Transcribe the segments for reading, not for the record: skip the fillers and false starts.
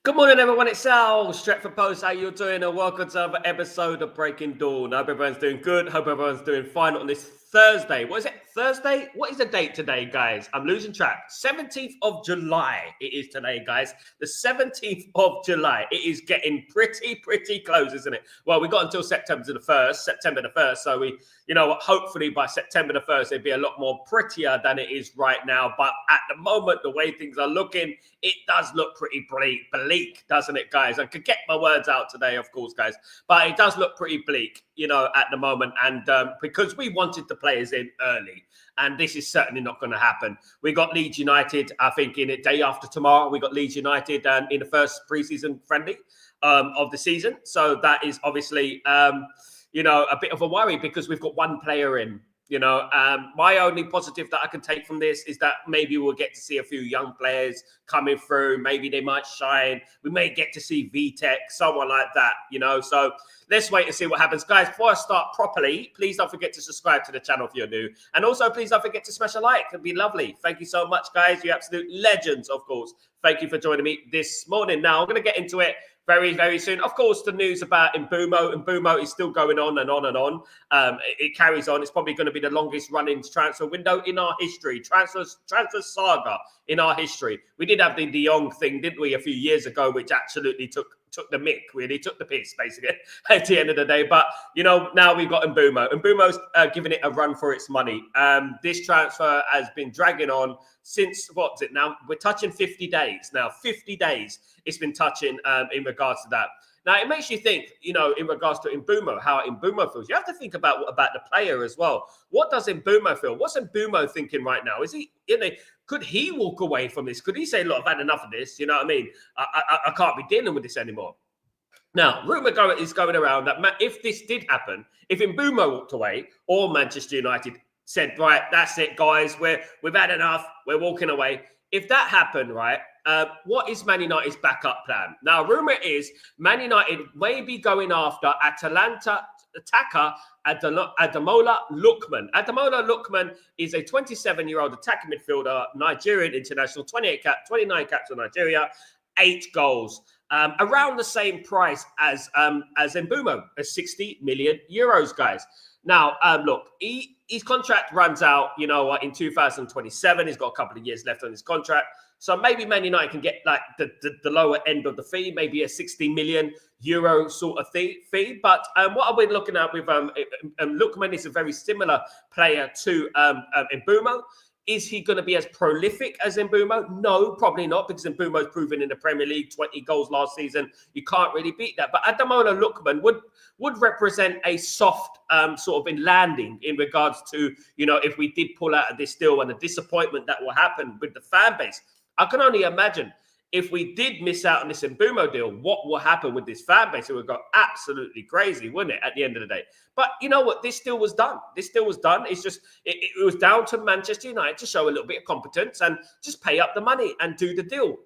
Good morning, everyone. It's Sal, Stretford Post. How you doing? And welcome to another episode of Breaking Dawn. I hope everyone's doing good. Hope everyone's doing fine on this Thursday. What is it? Thursday? What is the date today, guys? I'm losing track. 17th of July it is today, guys. The 17th of July. It is getting pretty close, isn't it? Well, we got until September the 1st. So hopefully by September the 1st, it'd be a lot more prettier than it is right now. But at the moment, the way things are looking, it does look pretty bleak, doesn't it, guys? I could get my words out today, of course, guys, but it does look pretty bleak, at the moment. And because we wanted the players in early, and this is certainly not going to happen. We got Leeds United, I think, in a day after tomorrow. We got Leeds United in the first preseason friendly of the season. So that is obviously, a bit of a worry because we've got one player in. My only positive that I can take from this is that maybe we'll get to see a few young players coming through. Maybe they might shine. We may get to see VTech, someone like that, So let's wait and see what happens. Guys, before I start properly, please don't forget to subscribe to the channel if you're new. And also, please don't forget to smash a like. It'd be lovely. Thank you so much, guys. You're absolute legends, of course. Thank you for joining me this morning. Now, I'm going to get into it very soon. Of course, the news about Mbeumo. Mbeumo is still going on and on and on. It carries on. It's probably going to be the longest running transfer window in our history. Transfer saga in our history. We did have the De Jong thing, didn't we, a few years ago, which absolutely took the mick, really took the piss, basically, at the end of the day. But, now we've got Mbeumo. Mbeumo's giving it a run for its money. This transfer has been dragging on since, what's it now? We're touching 50 days now. 50 days it's been touching in regards to that. Now, it makes you think, in regards to Mbeumo, how Mbeumo feels. You have to think about the player as well. What does Mbeumo feel? What's Mbeumo thinking right now? Is he, could he walk away from this? Could he say, look, I've had enough of this? You know what I mean? I can't be dealing with this anymore. Now, rumour is going around that if this did happen, if Mbeumo walked away or Manchester United said, right, that's it, guys, we've had enough, we're walking away. If that happened, right, what is Man United's backup plan? Now, rumour is Man United may be going after Atalanta attacker Ademola Lookman. Ademola Lookman is a 27-year-old attacking midfielder, Nigerian international, 29 caps for Nigeria, 8 goals. Around the same price as Mbeumo, 60 million euros, guys. Now, look, his contract runs out, in 2027. He's got a couple of years left on his contract. So maybe Man United can get like the lower end of the fee, maybe a 60 million euro sort of fee. But what I've been looking at with Lookman is a very similar player to Mbeumo. Is he going to be as prolific as Mbeumo? No, probably not, because Mbeumo's proven in the Premier League, 20 goals last season. You can't really beat that. But Ademola Lookman would represent a soft sort of in landing in regards to, if we did pull out of this deal and the disappointment that will happen with the fan base. I can only imagine if we did miss out on this Mbeumo deal, what will happen with this fan base? It would go absolutely crazy, wouldn't it, at the end of the day? But you know what? This deal was done. It's just, it was down to Manchester United to show a little bit of competence and just pay up the money and do the deal,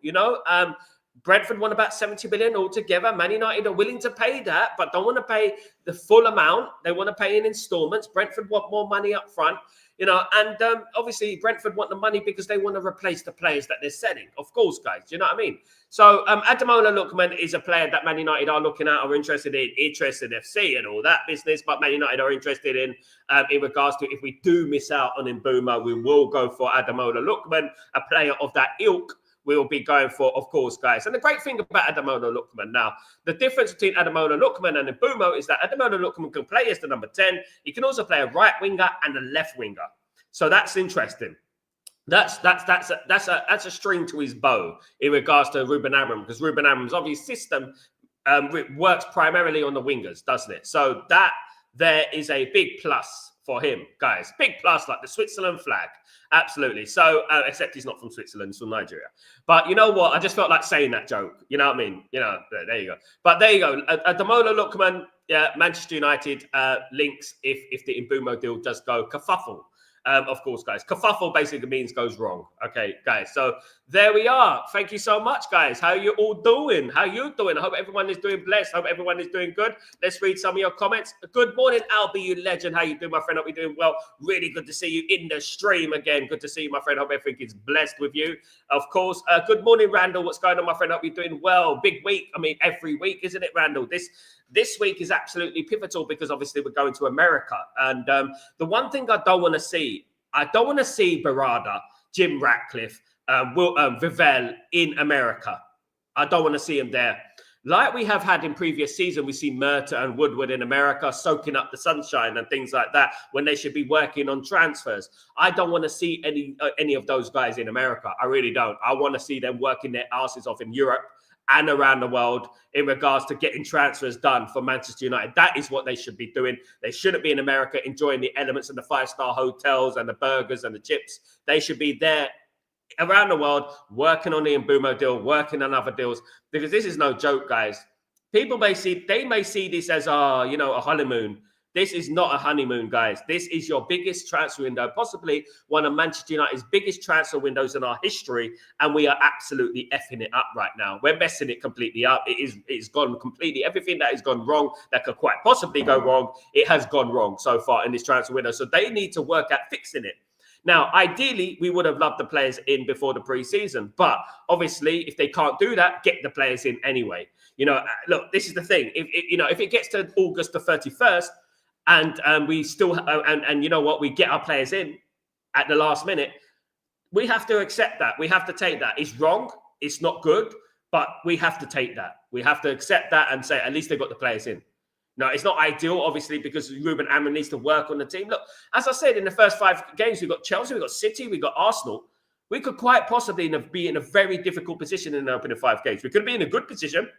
Brentford won about 70 million altogether. Man United are willing to pay that, but don't want to pay the full amount. They want to pay in installments. Brentford want more money up front. And obviously Brentford want the money because they want to replace the players that they're selling. Of course, guys, you know what I mean? So Ademola Lookman is a player that Man United are looking at, are interested in FC and all that business. But Man United are interested in regards to if we do miss out on Mbeumo, we will go for Ademola Lookman, a player of that ilk. We will be going for, of course, guys. And the great thing about Ademola Lookman now, the difference between Ademola Lookman and Mbeumo is that Ademola Lookman can play as the number 10. He can also play a right winger and a left winger. So that's interesting. That's a string to his bow in regards to Ruben Amorim, because Ruben Amorim's obvious system works primarily on the wingers, doesn't it? So that there is a big plus for him, guys. Big plus, like the Switzerland flag. Absolutely. So, except he's not from Switzerland, he's from Nigeria. But you know what? I just felt like saying that joke. You know what I mean? There you go. But there you go. Ademola Lookman, Manchester United links if the Mbeumo deal does go kerfuffle. Of course, guys. Kerfuffle basically means goes wrong. Okay, guys. So there we are. Thank you so much, guys. How you all doing? How you doing? I hope everyone is doing blessed. Hope everyone is doing good. Let's read some of your comments. Good morning, Albie, you legend. How you doing, my friend? Hope you're doing well. Really good to see you in the stream again. Good to see you, my friend. Hope everything is blessed with you. Of course. Good morning, Randall. What's going on, my friend? Hope you're doing well. Big week. I mean, every week, isn't it, Randall? This week is absolutely pivotal because obviously we're going to America. And the one thing I don't want to see Barada, Jim Ratcliffe, Vivell in America. I don't want to see him there. Like we have had in previous season, we see Murta and Woodward in America soaking up the sunshine and things like that when they should be working on transfers. I don't want to see any of those guys in America. I really don't. I want to see them working their asses off in Europe and around the world in regards to getting transfers done for Manchester United. That is what they should be doing. They shouldn't be in America enjoying the elements of the five-star hotels and the burgers and the chips. They should be there around the world working on the Mbeumo deal, working on other deals, because this is no joke, guys. People may see this as a honeymoon. This is not a honeymoon, guys. This is your biggest transfer window, possibly one of Manchester United's biggest transfer windows in our history, and we are absolutely effing it up right now. We're messing it completely up. It's gone completely. Everything that has gone wrong, that could quite possibly go wrong, it has gone wrong so far in this transfer window. So they need to work at fixing it. Now, ideally, we would have loved the players in before the preseason, but obviously, if they can't do that, get the players in anyway. Look, this is the thing. If it gets to August the 31st, and we still and you know what, we get our players in at the last minute, we have to accept that. We have to take that. It's wrong. It's not good, but we have to take that. We have to accept that and say at least they got the players in. No, it's not ideal, obviously, because Ruben Amorim needs to work on the team. Look, as I said, in the first 5 games, we've got Chelsea, we've got City, we've got Arsenal. We could quite possibly be in a very difficult position in the opening 5 games. We could be in a good position,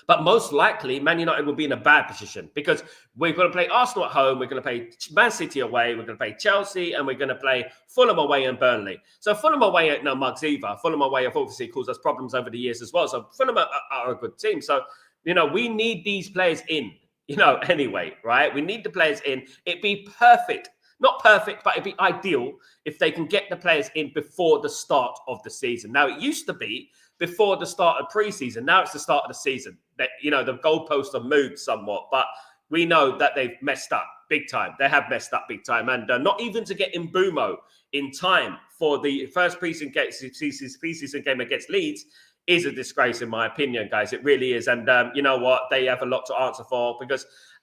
but most likely, Man United will be in a bad position because we're going to play Arsenal at home, we're going to play Man City away, we're going to play Chelsea, and we're going to play Fulham away and Burnley. So Fulham away ain't no mugs either. Fulham away have obviously caused us problems over the years as well. So Fulham are a good team. So, we need these players in, anyway, right? We need the players in. It'd be perfect. Not perfect, but it'd be ideal if they can get the players in before the start of the season. Now, it used to be before the start of preseason. Now it's the start of the season. That the goalposts have moved somewhat, but we know that they've messed up big time. They have messed up big time, and not even to get Mbeumo in time for the first preseason game against Leeds is a disgrace, in my opinion, guys. It really is. And you know what? They have a lot to answer for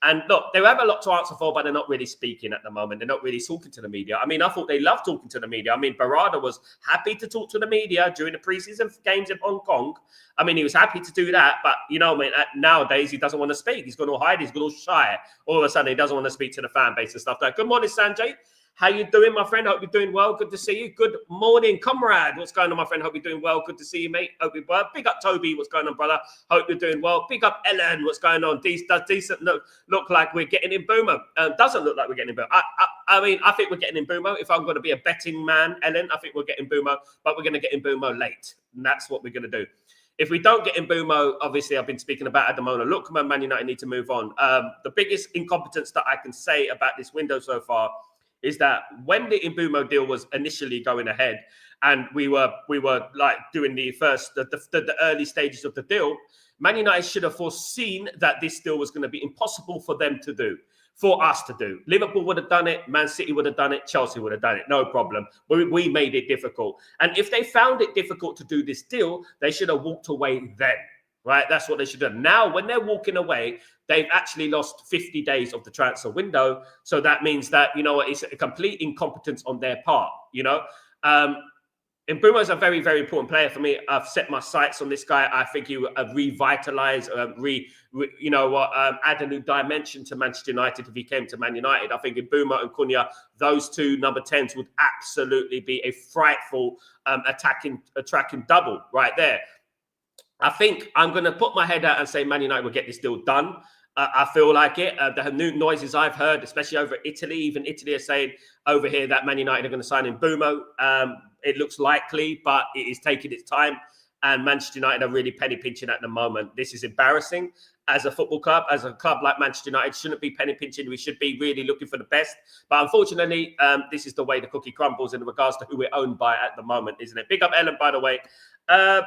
and look, they have a lot to answer for, but they're not really speaking at the moment. They're not really talking to the media. I mean, I thought they loved talking to the media. I mean, Barada was happy to talk to the media during the preseason games in Hong Kong. I mean, he was happy to do that, but nowadays he doesn't want to speak. He's going to hide. He's going to shy. All of a sudden, he doesn't want to speak to the fan base and stuff like that. Good morning, Sanjay. How you doing, my friend? Hope you're doing well. Good to see you. Good morning, comrade. What's going on, my friend? Hope you're doing well. Good to see you, mate. Hope you're well. Big up, Toby. What's going on, brother? Hope you're doing well. Big up, Ellen. What's going on? Does decent look like we're getting in Mbeumo? Doesn't look like we're getting in Mbeumo. I think we're getting in Mbeumo. If I'm going to be a betting man, Ellen, I think we're getting Mbeumo, but we're going to get in Mbeumo late. And that's what we're going to do. If we don't get in Mbeumo, obviously, I've been speaking about Ademola Lookman, Man United need to move on. The biggest incompetence that I can say about this window so far is that when the Mbeumo deal was initially going ahead and we were like doing the early stages of the deal, Man United should have foreseen that this deal was going to be impossible for them to do, for us to do. Liverpool would have done it, Man City would have done it, Chelsea would have done it, no problem. We made it difficult. And if they found it difficult to do this deal, they should have walked away then. Right, that's what they should do. Now, when they're walking away, they've actually lost 50 days of the transfer window. So that means that, it's a complete incompetence on their part, Mbeumo is a very, very important player for me. I've set my sights on this guy. I think he will revitalize, add a new dimension to Manchester United if he came to Man United. I think Mbeumo and Cunha, those two number 10s would absolutely be a frightful attacking double right there. I think I'm going to put my head out and say Man United will get this deal done. I feel like it. The new noises I've heard, especially over Italy, even Italy are saying over here that Man United are going to sign in Mbeumo. It looks likely, but it is taking its time. And Manchester United are really penny pinching at the moment. This is embarrassing. as a football club, as a club like Manchester United, shouldn't be penny pinching. We should be really looking for the best. But unfortunately, this is the way the cookie crumbles in regards to who we're owned by at the moment, isn't it? Big up Ellen, by the way.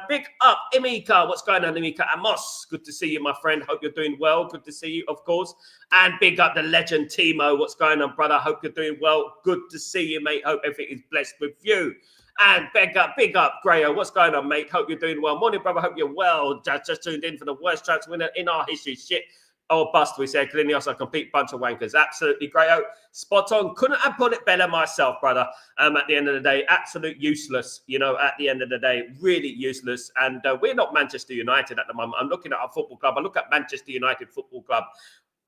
Big up Emika. What's going on, Emika Amos? Good to see you, my friend. Hope you're doing well. Good to see you, of course. And big up the legend Timo. What's going on, brother? Hope you're doing well. Good to see you, mate. Hope everything is blessed with you. And big up, Grayo. What's going on, mate? Hope you're doing well. Morning, brother. Hope you're well. Just tuned in for the worst transfer winner in our history. Shit. Oh, bust, we said. Klinios, a complete bunch of wankers. Absolutely, Grayo. Spot on. Couldn't have put it better myself, brother. At the end of the day, absolute useless. You know, at the end of the day, really useless. And we're not Manchester United at the moment. I'm looking at our football club. I look at Manchester United Football Club.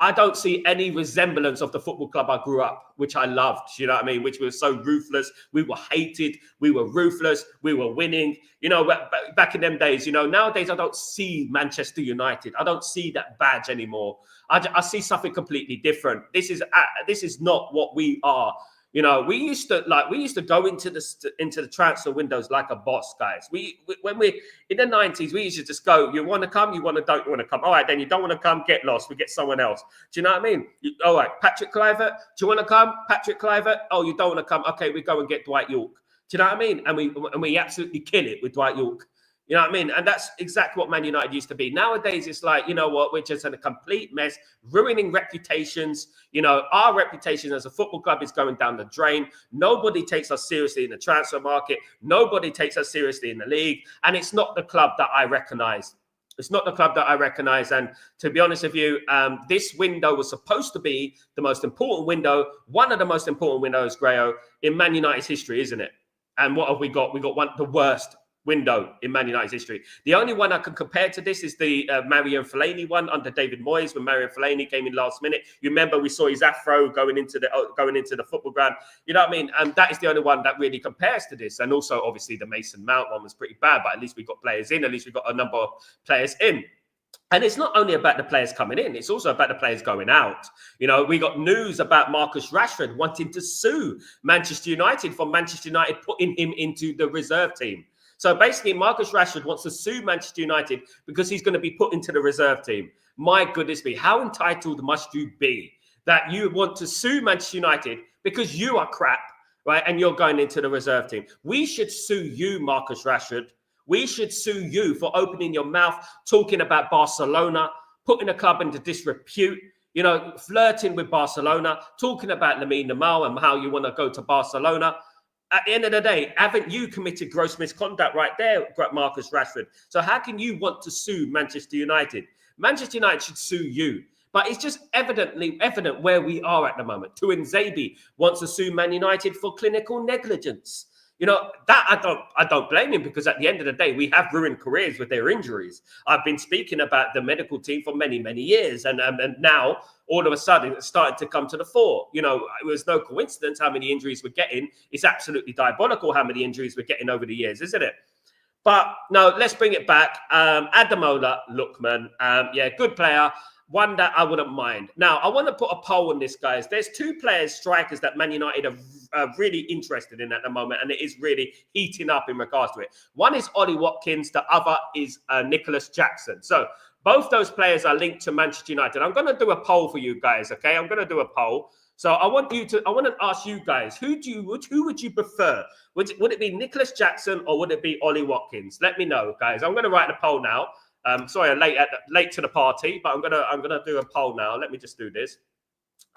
I don't see any resemblance of the football club I grew up, which I loved, you know what I mean, which was so ruthless. We were hated. We were ruthless. We were winning. You know, back in them days, you know, nowadays I don't see Manchester United. I don't see that badge anymore. I see something completely different. This is not what we are. You know, we used to go into the transfer windows like a boss, guys. When we in the 90s, we used to just go, you want to come, don't want to come. All right, then you don't want to come, get lost. We get someone else. Do you know what I mean? All right, Patrick Kluivert, do you want to come? Patrick Kluivert, oh, you don't want to come. Okay, we go and get Dwight York. Do you know what I mean? And we absolutely kill it with Dwight York. You know what I mean? And that's exactly what Man United used to be. Nowadays, it's like, you know what, we're just in a complete mess, ruining reputations. You know, our reputation as a football club is going down the drain. Nobody takes us seriously in the transfer market. Nobody takes us seriously in the league. And it's not the club that I recognize. It's not the club that I recognize. And to be honest with you, this window was supposed to be the most important window, one of the most important windows, Grayo, in Man United's history, isn't it? And what have we got? We got the worst window in Man United's history. The only one I can compare to this is the Marion Fellaini one under David Moyes, when Marion Fellaini came in last minute. You remember we saw his afro going into the football ground. You know what I mean? And that is the only one that really compares to this. And also, obviously, the Mason Mount one was pretty bad, but at least we got players in. At least we got a number of players in. And it's not only about the players coming in, it's also about the players going out. You know, we got news about Marcus Rashford wanting to sue Manchester United for Manchester United putting him into the reserve team. So basically, Marcus Rashford wants to sue Manchester United because he's going to be put into the reserve team. My goodness me, how entitled must you be that you want to sue Manchester United because you are crap, right? And you're going into the reserve team. We should sue you, Marcus Rashford. We should sue you for opening your mouth, talking about Barcelona, putting a club into disrepute, you know, flirting with Barcelona, talking about Lamine Yamal and how you want to go to Barcelona. At the end of the day, haven't you committed gross misconduct right there, Marcus Rashford? So how can you want to sue Manchester United? Manchester United should sue you. But it's just evident where we are at the moment. Tuanzebe wants to sue Man United for clinical negligence. You know, that I don't blame him, because at the end of the day, we have ruined careers with their injuries. I've been speaking about the medical team for many, many years. And now, all of a sudden, it's starting to come to the fore. You know, it was no coincidence how many injuries we're getting. It's absolutely diabolical how many injuries we're getting over the years, isn't it? But no, let's bring it back. Ademola Lookman, yeah, good player. One that I wouldn't mind. Now, I want to put a poll on this, guys. There's two strikers that Man United are really interested in at the moment, and it is really heating up in regards to it. One is Ollie Watkins. The other is Nicholas Jackson. So both those players are linked to Manchester United. I'm going to do a poll for you guys, okay? I'm going to do a poll. So I want to ask you guys, who would you prefer? Would it be Nicholas Jackson or would it be Ollie Watkins? Let me know, guys. I'm going to write the poll now. Sorry, I'm late to the party, but I'm gonna do a poll now. Let me just do this.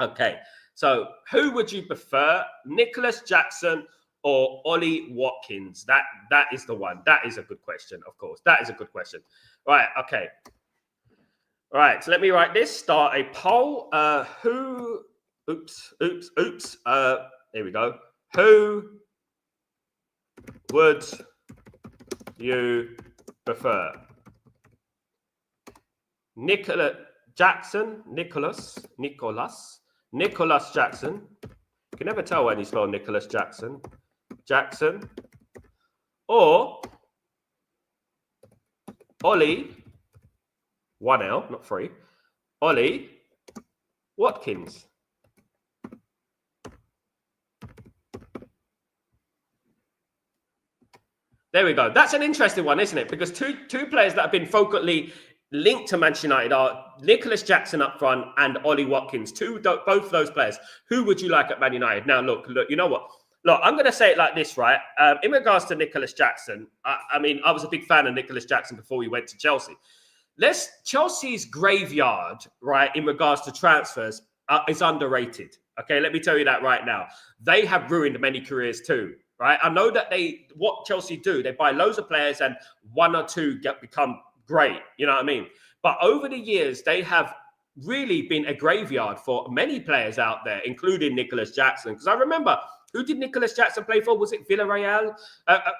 Okay, so who would you prefer, Nicholas Jackson or Ollie Watkins? That is the one. That is a good question, of course. That is a good question. Right. Okay. All right. So let me write this. Start a poll. Who? Oops. Here we go. Who would you prefer? Nicholas Jackson. You can never tell when you spell Nicholas Jackson. Or Ollie, 1L, not 3. Ollie Watkins. There we go. That's an interesting one, isn't it? Because two players that have been vocally linked to Manchester United are Nicholas Jackson up front and Ollie Watkins. Both of those players. Who would you like at Man United? Now, look, you know what? Look, I'm going to say it like this, right? In regards to Nicholas Jackson, I mean, I was a big fan of Nicholas Jackson before he went to Chelsea. Chelsea's graveyard, right, in regards to transfers, is underrated. Okay, let me tell you that right now. They have ruined many careers too, right? I know that what Chelsea do, they buy loads of players and one or two become great. You know what I mean? But over the years, they have really been a graveyard for many players out there, including Nicholas Jackson. Because I remember, who did Nicholas Jackson play for? Was it Villarreal?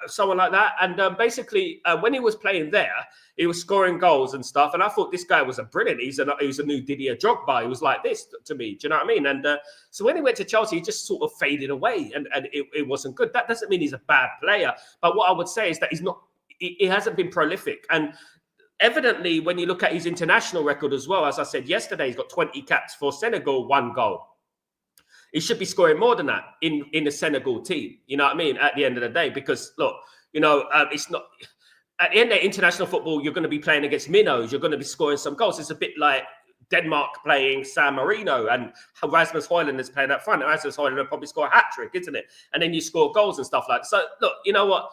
Someone like that. And basically, when he was playing there, he was scoring goals and stuff. And I thought this guy was brilliant. He's a new Didier Drogba. He was like this to me. Do you know what I mean? And so when he went to Chelsea, he just sort of faded away. And it wasn't good. That doesn't mean he's a bad player. But what I would say is that he hasn't been prolific. And evidently, when you look at his international record as well, as I said yesterday, he's got 20 caps for Senegal, 1 goal. He should be scoring more than that in the Senegal team. You know what I mean? At the end of the day, because look, it's not at the end of international football. You're going to be playing against minnows. You're going to be scoring some goals. It's a bit like Denmark playing San Marino and Rasmus Højlund is playing up front. Rasmus Højlund will probably score a hat trick, isn't it? And then you score goals and stuff like that. So look, you know what?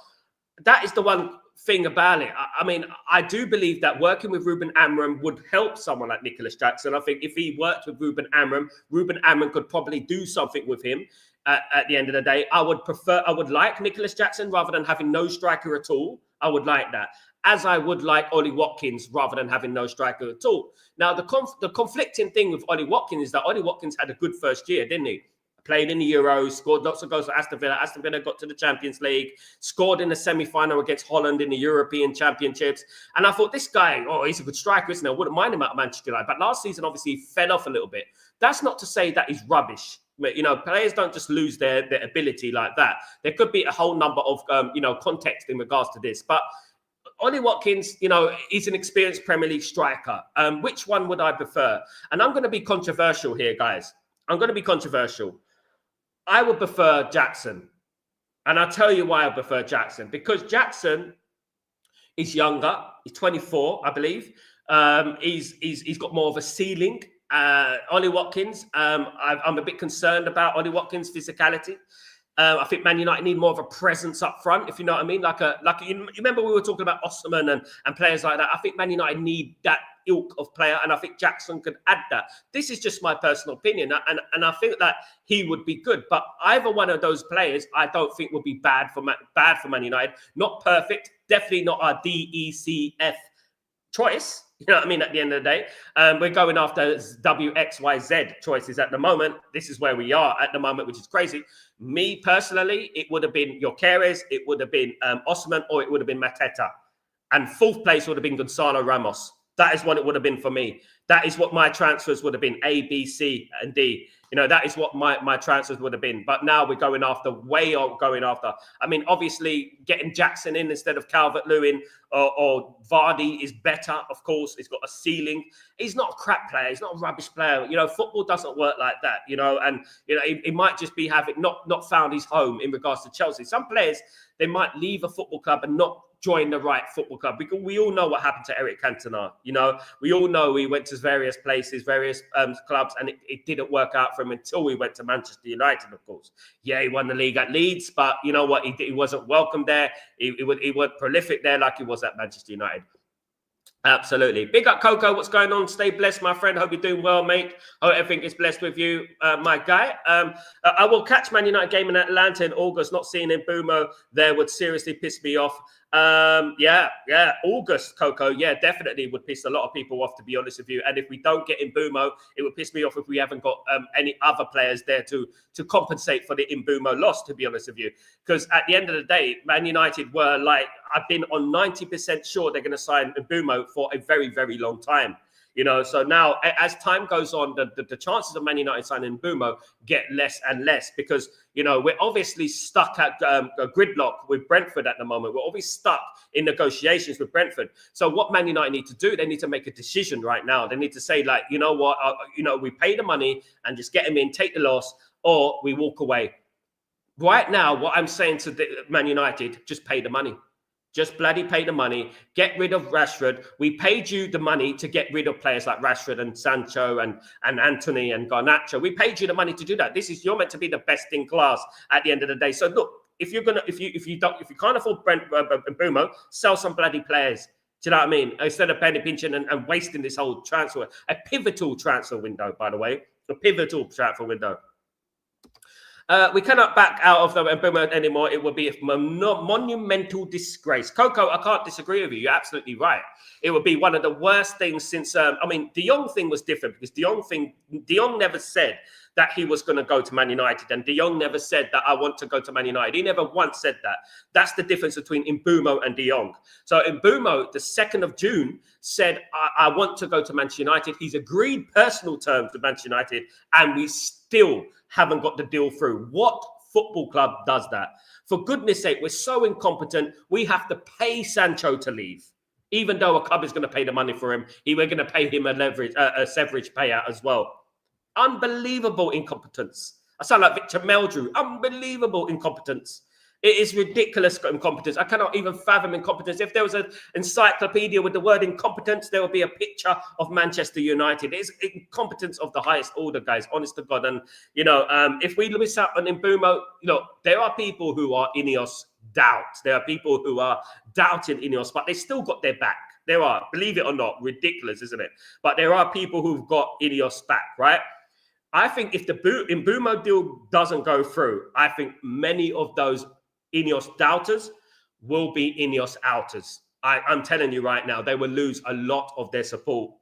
That is the one thing about it. I mean, I do believe that working with Ruben Amorim would help someone like Nicholas Jackson. I think if he worked with Ruben Amorim could probably do something with him at the end of the day. I would like Nicholas Jackson rather than having no striker at all. I would like that. As I would like Ollie Watkins rather than having no striker at all. Now, the conflicting thing with Ollie Watkins is that Ollie Watkins had a good first year, didn't he? Played in the Euros, scored lots of goals for Aston Villa. Aston Villa got to the Champions League, scored in the semi-final against Holland in the European Championships. And I thought, this guy, he's a good striker, isn't he? I wouldn't mind him at Manchester United. But last season, obviously, he fell off a little bit. That's not to say that he's rubbish. You know, players don't just lose their ability like that. There could be a whole number of, context in regards to this. But Ollie Watkins, he's an experienced Premier League striker. Which one would I prefer? And I'm going to be controversial here, guys. I'm going to be controversial. I would prefer Jackson. And I'll tell you why I prefer Jackson. Because Jackson is younger. He's 24, I believe. He's got more of a ceiling. Ollie Watkins, I'm a bit concerned about Ollie Watkins' physicality. I think Man United need more of a presence up front, if you know what I mean. You remember we were talking about Osman and players like that. I think Man United need that ilk of player, and I think Jackson could add that. This is just my personal opinion, and I think that he would be good. But either one of those players, I don't think would be bad for Man United. Not perfect, definitely not our DECF choice. You know what I mean? At the end of the day, we're going after WXYZ choices at the moment. This is where we are at the moment, which is crazy. Me personally, it would have been Gyökeres, it would have been Osman, or it would have been Mateta. And fourth place would have been Gonzalo Ramos. That is what it would have been for me. That is what my transfers would have been, A, B, C, and D. That is what my transfers would have been. But now we're going after. I mean, obviously, getting Jackson in instead of Calvert-Lewin or Vardy is better, of course. He's got a ceiling. He's not a crap player. He's not a rubbish player. Football doesn't work like that, and, he might just be having not found his home in regards to Chelsea. Some players, they might leave a football club and not join the right football club, because we all know what happened to Eric Cantona. We all know he went to various places, various clubs, and it didn't work out for him until we went to Manchester United, of course. Yeah, he won the league at Leeds, but you know what? He wasn't welcome there. He wasn't prolific there like he was at Manchester United. Absolutely. Big up, Coco. What's going on? Stay blessed, my friend. Hope you're doing well, mate. Hope everything is blessed with you, my guy. I will catch Man United game in Atlanta in August. Not seeing Mbeumo there would seriously piss me off. August, Coco. Yeah, definitely would piss a lot of people off, to be honest with you. And if we don't get Mbeumo, it would piss me off if we haven't got any other players there to compensate for the Mbeumo loss, to be honest with you. Because at the end of the day, Man United were like, I've been on 90% sure they're going to sign Mbeumo for a very, very long time. So now as time goes on, the chances of Man United signing Mbeumo get less and less, because, we're obviously stuck at a gridlock with Brentford at the moment. We're obviously stuck in negotiations with Brentford. So what Man United need to do, they need to make a decision right now. They need to say, like, you know what, we pay the money and just get him in, take the loss, or we walk away. Right now, what I'm saying to Man United, just pay the money. Just bloody pay the money, get rid of Rashford. We paid you the money to get rid of players like Rashford and Sancho and Anthony and Garnacho. We paid you the money to do that. You're meant to be the best in class at the end of the day. So look, if you can't afford Mbeumo, sell some bloody players. Do you know what I mean? Instead of penny pinching and wasting this whole transfer, a pivotal transfer window, by the way, a pivotal transfer window. We cannot back out of the Mbeumo anymore. It would be a monumental disgrace. Coco, I can't disagree with you. You're absolutely right. It would be one of the worst things since, De Jong thing was different because De Jong never said that he was going to go to Man United. And De Jong never said that I want to go to Man United. He never once said that. That's the difference between Mbeumo and De Jong. So Mbeumo, the 2nd of June, said, I want to go to Manchester United. He's agreed personal terms with Manchester United, and we still haven't got the deal through. What football club does that? For goodness sake, we're so incompetent. We have to pay Sancho to leave. Even though a club is going to pay the money for him, we're going to pay him a severage payout as well. Unbelievable incompetence. I sound like Victor Meldrew. Unbelievable incompetence. It is ridiculous incompetence. I cannot even fathom incompetence. If there was an encyclopedia with the word incompetence, there would be a picture of Manchester United. It's incompetence of the highest order, guys, honest to God. And, if we miss out on Mbeumo, there are people who are Ineos doubts. There are people who are doubting Ineos, but they still got their back. There are, believe it or not, ridiculous, isn't it? But there are people who've got Ineos back, right? I think if the Mbeumo deal doesn't go through, I think many of those Ineos doubters will be Ineos outers. I'm telling you right now, they will lose a lot of their support,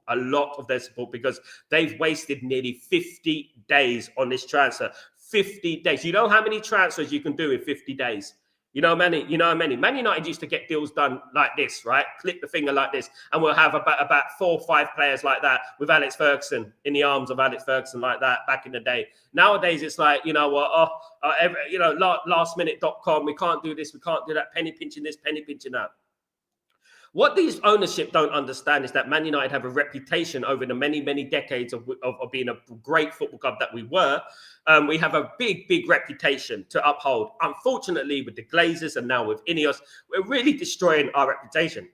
because they've wasted nearly 50 days on this transfer. 50 days. You know how many transfers you can do in 50 days? You know how many. Man United used to get deals done like this, right? Clip the finger like this, and we'll have about 4 or 5 players like that with Alex Ferguson, in the arms of Alex Ferguson like that back in the day. Nowadays, it's like, lastminute.com, we can't do this, we can't do that, penny pinching this, penny pinching that. What these ownership don't understand is that Man United have a reputation over the many, many decades of being a great football club that we were. We have a big, big reputation to uphold. Unfortunately, with the Glazers and now with Ineos, we're really destroying our reputation.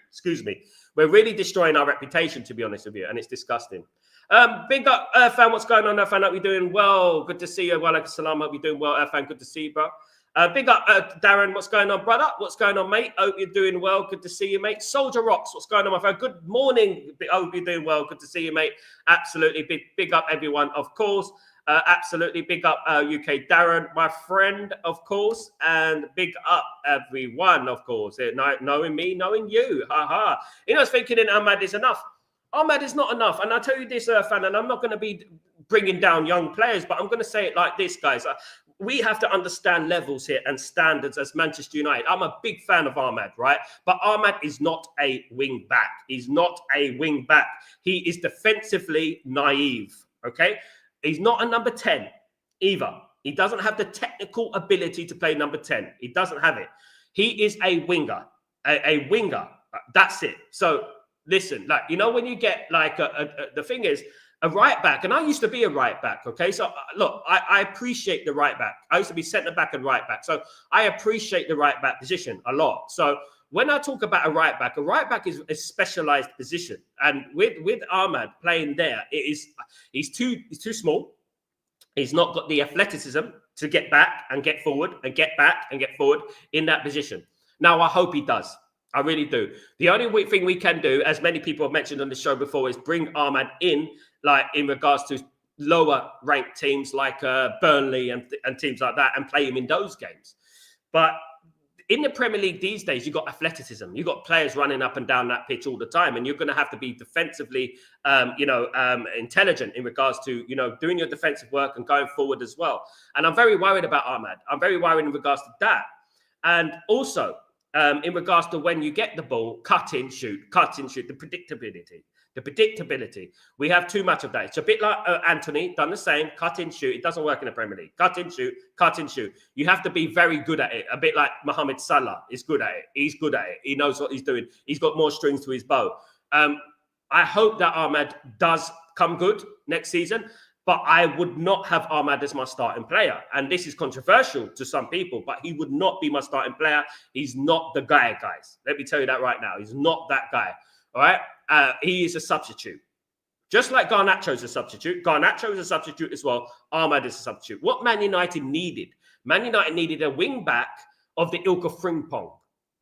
Excuse me. We're really destroying our reputation, to be honest with you, and it's disgusting. Big up, Irfan. What's going on, Irfan? Hope you're doing well. Good to see you. Walaikum salam. Hope you're doing well, Irfan. Good to see you, bro. Big up, Darren. What's going on, brother? What's going on, mate? Hope you're doing well. Good to see you, mate. Soldier Rocks. What's going on, my friend? Good morning. Hope you're doing well. Good to see you, mate. Absolutely. Big up, everyone, of course. Absolutely. Big up, UK Darren, my friend, of course. And big up, everyone, of course. Knowing me, knowing you. Ha. I was thinking Ahmad is enough. Ahmad is not enough. And I'll tell you this, fan, and I'm not going to be bringing down young players, but I'm going to say it like this, guys. We have to understand levels here and standards as Manchester United. I'm a big fan of Ahmad, right? But Ahmad is not a wing back. He's not a wing back. He is defensively naive, okay? He's not a number 10 either. He doesn't have the technical ability to play number 10. He doesn't have it. He is a winger, a winger. That's it. So listen, when you get the thing is, a right back, and I used to be a right back, okay? So, look, I appreciate the right back. I used to be centre back and right back. So, I appreciate the right back position a lot. So, when I talk about a right back is a specialised position. And with Ahmad playing there, he's too small. He's not got the athleticism to get back and get forward and get back and get forward in that position. Now, I hope he does. I really do. The only thing we can do, as many people have mentioned on the show before, is bring Ahmad in regards to lower ranked teams like Burnley and teams like that, and play him in those games. But in the Premier League these days, you've got athleticism. You've got players running up and down that pitch all the time, and you're going to have to be defensively, intelligent in regards to, doing your defensive work and going forward as well. And I'm very worried about Ahmad. I'm very worried in regards to that. And also, in regards to when you get the ball, cut in, shoot, the predictability. We have too much of that. It's a bit like Anthony, done the same, cut in, shoot. It doesn't work in the Premier League. Cut in, shoot. You have to be very good at it. A bit like Mohamed Salah is good at it. He's good at it. He knows what he's doing. He's got more strings to his bow. I hope that Ahmad does come good next season. But I would not have Ahmad as my starting player. And this is controversial to some people, but he would not be my starting player. He's not the guy, guys. Let me tell you that right now. He's not that guy. All right? He is a substitute. Just like Garnacho is a substitute. Garnacho is a substitute as well. Ahmad is a substitute. What Man United needed a wing back of the ilk of Frimpong.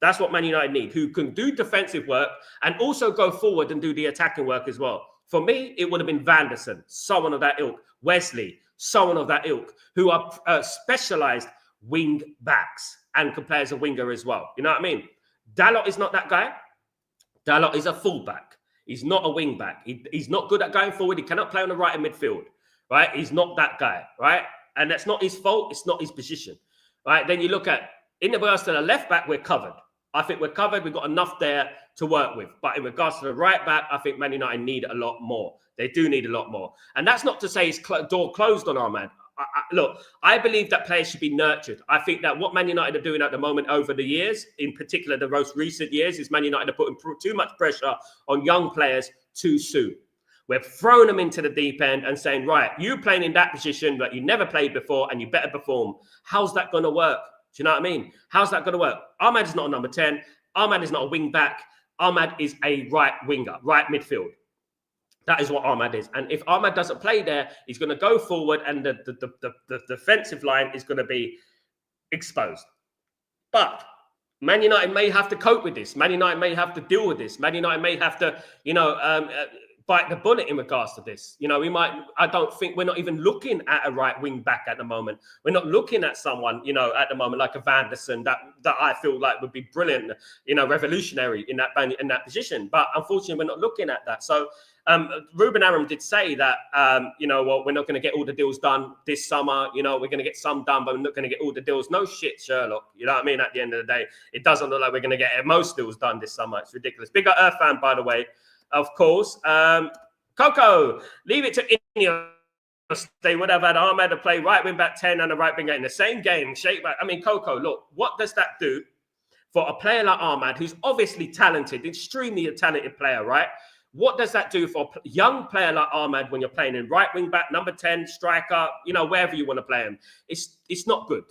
That's what Man United need, who can do defensive work and also go forward and do the attacking work as well. For me, it would have been Vanderson, someone of that ilk. Wesley, someone of that ilk, who are specialized wing backs and can play as a winger as well. You know what I mean? Dalot is not that guy. Dalot is a fullback. He's not a wing back. He's not good at going forward. He cannot play on the right in midfield, right? He's not that guy, right? And that's not his fault. It's not his position, right? Then you look at, in regards to the left back, we're covered. I think we're covered. We've got enough there to work with. But in regards to the right back, I think Man United need a lot more. They do need a lot more. And that's not to say it's door closed on Ahmad. Look, I believe that players should be nurtured. I think that what Man United are doing at the moment over the years, in particular the most recent years, is Man United are putting too much pressure on young players too soon. We're throwing them into the deep end and saying, right, you playing in that position that you never played before and you better perform. How's that going to work? Do you know what I mean? How's that going to work? Ahmad is not a number 10. Ahmad is not a wing back. Ahmad is a right winger, right midfield. That is what Ahmad is. And if Ahmad doesn't play there, he's going to go forward and the defensive line is going to be exposed. But Man United may have to cope with this. Man United may have to deal with this. Man United may have to, bite the bullet in regards to this. I don't think we're not even looking at a right wing back at the moment. We're not looking at someone, at the moment, like a Vanderson that I feel like would be brilliant, revolutionary in that position. But unfortunately, we're not looking at that. So Ruben Amorim did say that, we're not going to get all the deals done this summer. We're going to get some done, but we're not going to get all the deals. No shit, Sherlock. You know what I mean? At the end of the day, it doesn't look like we're going to get most deals done this summer. It's ridiculous. Big up Earth fan, by the way. Of course. Coco, leave it to Ineos. They would have had Ahmad to play right wing back 10 and a right winger in the same game. Coco, look, what does that do for a player like Ahmad, who's obviously talented, extremely talented player, right? What does that do for a young player like Ahmad when you're playing in right wing back, number 10, striker, wherever you want to play him? It's not good.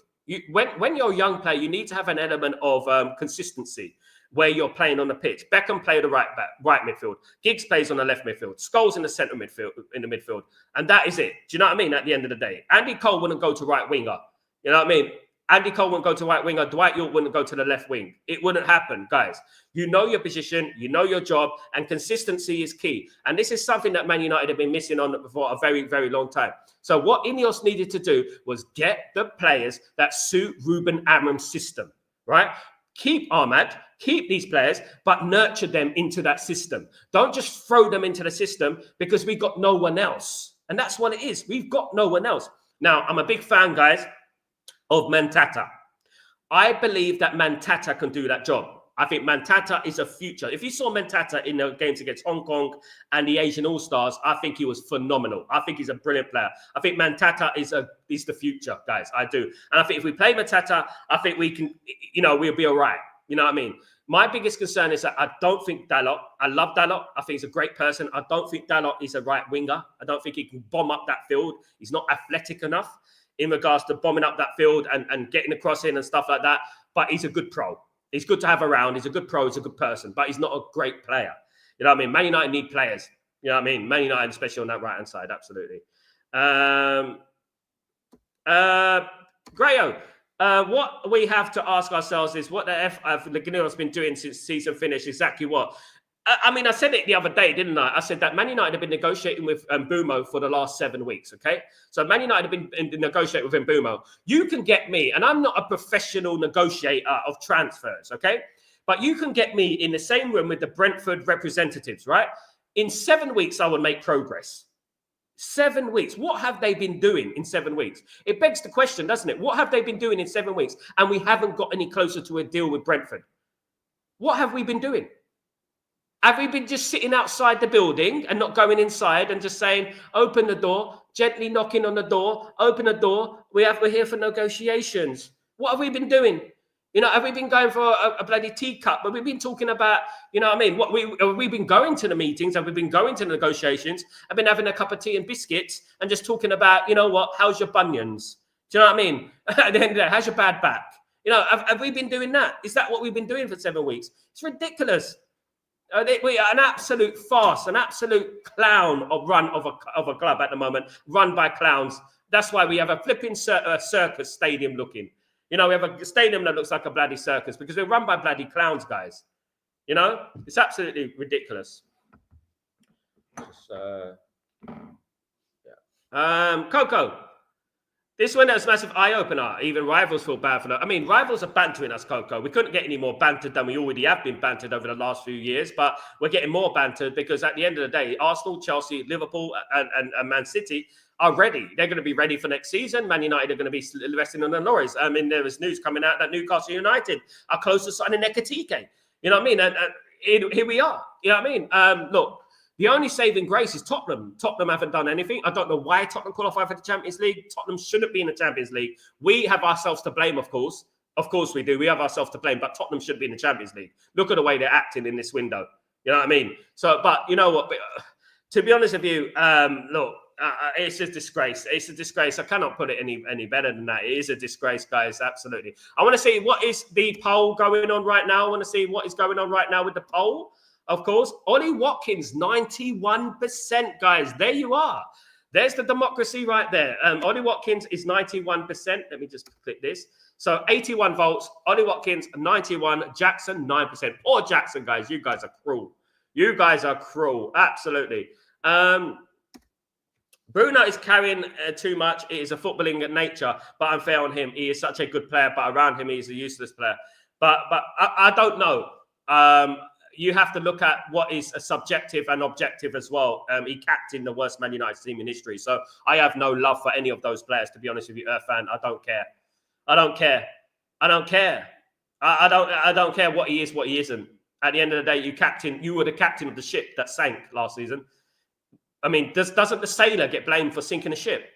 When you're a young player, you need to have an element of consistency where you're playing on the pitch. Beckham played the right midfield. Giggs plays on the left midfield. Scholes in the centre midfield. And that is it. Do you know what I mean? At the end of the day, Andy Cole wouldn't go to right winger. You know what I mean? Andy Cole wouldn't go to right winger. Dwight York wouldn't go to the left wing. It wouldn't happen, guys. You know your position, you know your job, and consistency is key. And this is something that Man United have been missing on for a very, very long time. So what Ineos needed to do was get the players that suit Ruben Amorim's system, right? Keep Ahmad, keep these players, but nurture them into that system. Don't just throw them into the system because we've got no one else. And that's what it is. We've got no one else. Now, I'm a big fan, guys, of Mantata. I believe that Mantata can do that job. I think Mantata is a future. If you saw Mantata in the games against Hong Kong and the Asian All-Stars, I think he was phenomenal. I think he's a brilliant player. I think Mantata is the future, guys. I do. And I think if we play Mantata, I think we can, we'll be all right. You know what I mean? My biggest concern is that I don't think Dalot, I love Dalot. I think he's a great person. I don't think Dalot is a right winger. I don't think he can bomb up that field. He's not athletic enough in regards to bombing up that field and getting across in and stuff like that. But he's a good pro. He's good to have around. He's a good pro. He's a good person. But he's not a great player. You know what I mean? Man United need players. You know what I mean? Man United, especially on that right-hand side. Absolutely. Grayo, what we have to ask ourselves is what the F have has been doing since season finished. Exactly what? I said it the other day, didn't I? I said that Man United have been negotiating with Mbeumo for the last 7 weeks, okay? So Man United have been negotiating with Mbeumo. You can get me, and I'm not a professional negotiator of transfers, okay? But you can get me in the same room with the Brentford representatives, right? In 7 weeks, I will make progress. 7 weeks. What have they been doing in 7 weeks? It begs the question, doesn't it? What have they been doing in 7 weeks? And we haven't got any closer to a deal with Brentford. What have we been doing? Have we been just sitting outside the building and not going inside and just saying, open the door, gently knocking on the door, open the door, we're here for negotiations? What have we been doing? You know, have we been going for a bloody teacup? But we've been talking about, you know what I mean? Have we been going to the meetings? Have we been going to the negotiations? I've been having a cup of tea and biscuits and just talking about, you know what, how's your bunions? Do you know what I mean? At the end of the day, how's your bad back? You know, have we been doing that? Is that what we've been doing for 7 weeks? It's ridiculous. We are an absolute farce, an absolute clown of a club at the moment, run by clowns. That's why we have a flipping circus stadium looking. You know, we have a stadium that looks like a bloody circus because we're run by bloody clowns, guys. You know, it's absolutely ridiculous. Coco, this one was a massive eye-opener. Even rivals feel bad for that. I mean, rivals are bantering us, Coco. We couldn't get any more bantered than we already have been bantered over the last few years, but we're getting more bantered because at the end of the day, Arsenal, Chelsea, Liverpool, and Man City are ready. They're going to be ready for next season. Man United are going to be resting on their laurels. I mean, there is news coming out that Newcastle United are close to signing Ekatike. You know what I mean? And here we are. You know what I mean? Look, the only saving grace is Tottenham. Tottenham haven't done anything. I don't know why Tottenham qualified for the Champions League. Tottenham shouldn't be in the Champions League. We have ourselves to blame, of course. Of course we do. We have ourselves to blame, but Tottenham should be in the Champions League. Look at the way they're acting in this window. You know what I mean? So, but you know what? To be honest with you, look, it's a disgrace. It's a disgrace. I cannot put it any better than that. It is a disgrace, guys. Absolutely. I want to see what is the poll going on right now. I want to see what is going on right now with the poll. Of course, Ollie Watkins, 91%, guys. There you are. There's the democracy right there. Ollie Watkins is 91%. Let me just click this. So 81 votes. Ollie Watkins, 91. Jackson, 9%. Poor Jackson, guys. You guys are cruel. You guys are cruel. Absolutely. Bruno is carrying too much. It is a footballing nature, but unfair on him. He is such a good player, but around him, he's a useless player. But I don't know. You have to look at what is a subjective and objective as well. He captained the worst Man United team in history. So I have no love for any of those players, to be honest with you, fan. I don't care. I don't care. I don't care. I don't care what he is, what he isn't. At the end of the day, you were the captain of the ship that sank last season. I mean, doesn't the sailor get blamed for sinking a ship?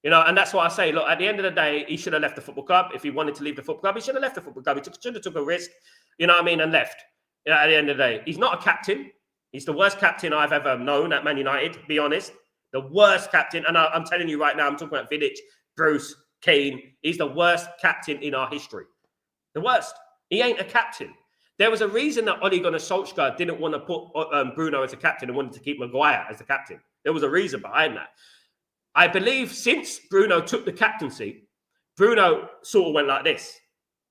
You know, and that's why I say, look, at the end of the day, he should have left the football club. If he wanted to leave the football club, he should have left the football club. He should have took a risk, you know what I mean, and left. You know, at the end of the day, he's not a captain. He's the worst captain I've ever known at Man United, to be honest. The worst captain. And I'm telling you right now, I'm talking about Vidic, Bruce, Keane. He's the worst captain in our history. The worst. He ain't a captain. There was a reason that Ole Gunnar Solskjaer didn't want to put Bruno as a captain and wanted to keep Maguire as the captain. There was a reason behind that. I believe since Bruno took the captaincy, Bruno sort of went like this.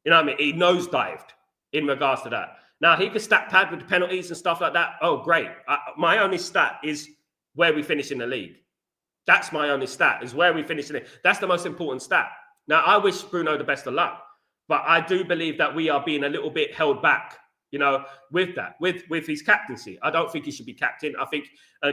You know what I mean? He nosedived in regards to that. Now, he could stack pad with the penalties and stuff like that. Oh, great. My only stat is where we finish in the league. That's my only stat, is where we finish in it. That's the most important stat. Now, I wish Bruno the best of luck, but I do believe that we are being a little bit held back, you know, with that, with his captaincy. I don't think he should be captain. I think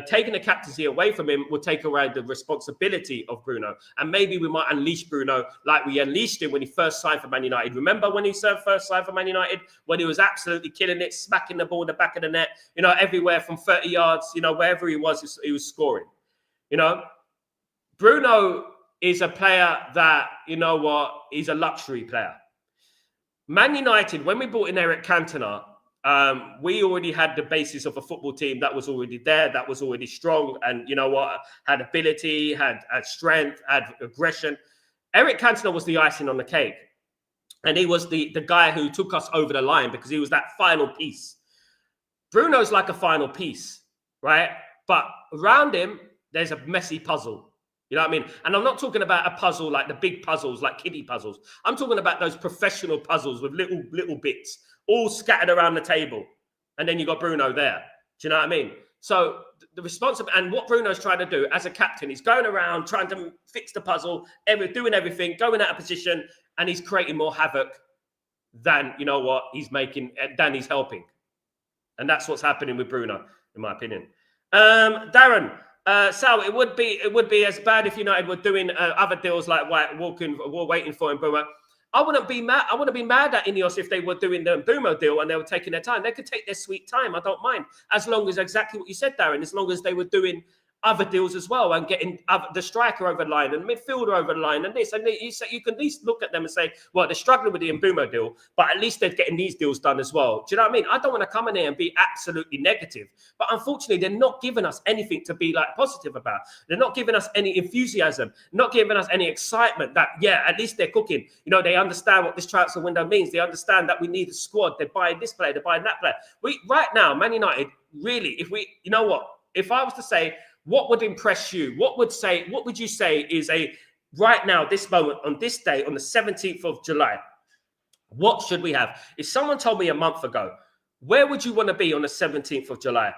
taking the captaincy away from him will take away the responsibility of Bruno. And maybe we might unleash Bruno like we unleashed him when he first signed for Man United. Remember when he first signed for Man United? When he was absolutely killing it, smacking the ball in the back of the net, you know, everywhere from 30 yards, you know, wherever he was scoring. You know, Bruno is a player that, you know what, he's a luxury player. Man United, when we brought in Eric Cantona, we already had the basis of a football team that was already there, that was already strong, and you know what, had ability, had strength, had aggression. Eric Cantona was the icing on the cake, and he was the guy who took us over the line because he was that final piece. Bruno's like a final piece, right? But around him, there's a messy puzzle. You know what I mean? And I'm not talking about a puzzle like the big puzzles, like kiddie puzzles. I'm talking about those professional puzzles with little bits all scattered around the table. And then you got Bruno there. Do you know what I mean? So the responsibility, and what Bruno's trying to do as a captain, he's going around trying to fix the puzzle, doing everything, going out of position, and he's creating more havoc than, you know what, than he's helping. And that's what's happening with Bruno, in my opinion. Darren, Sal, it would be as bad if United were doing other deals like waiting for Mbeumo. I wouldn't be mad. I wouldn't be mad at Ineos if they were doing the Mbeumo deal and they were taking their time. They could take their sweet time. I don't mind, as long as exactly what you said, Darren. As long as they were doing other deals as well and getting the striker over the line and midfielder over the line and this. And you can at least look at them and say, well, they're struggling with the Mbeumo deal, but at least they're getting these deals done as well. Do you know what I mean? I don't want to come in here and be absolutely negative, but unfortunately, they're not giving us anything to be like positive about. They're not giving us any enthusiasm, not giving us any excitement that, yeah, at least they're cooking. You know, they understand what this transfer window means. They understand that we need a squad. They're buying this player, they're buying that player. Right now, Man United, really, if I was to say, what would impress you? What would you say is right now, this moment, on this day, on the 17th of July, what should we have? If someone told me a month ago, where would you want to be on the 17th of July?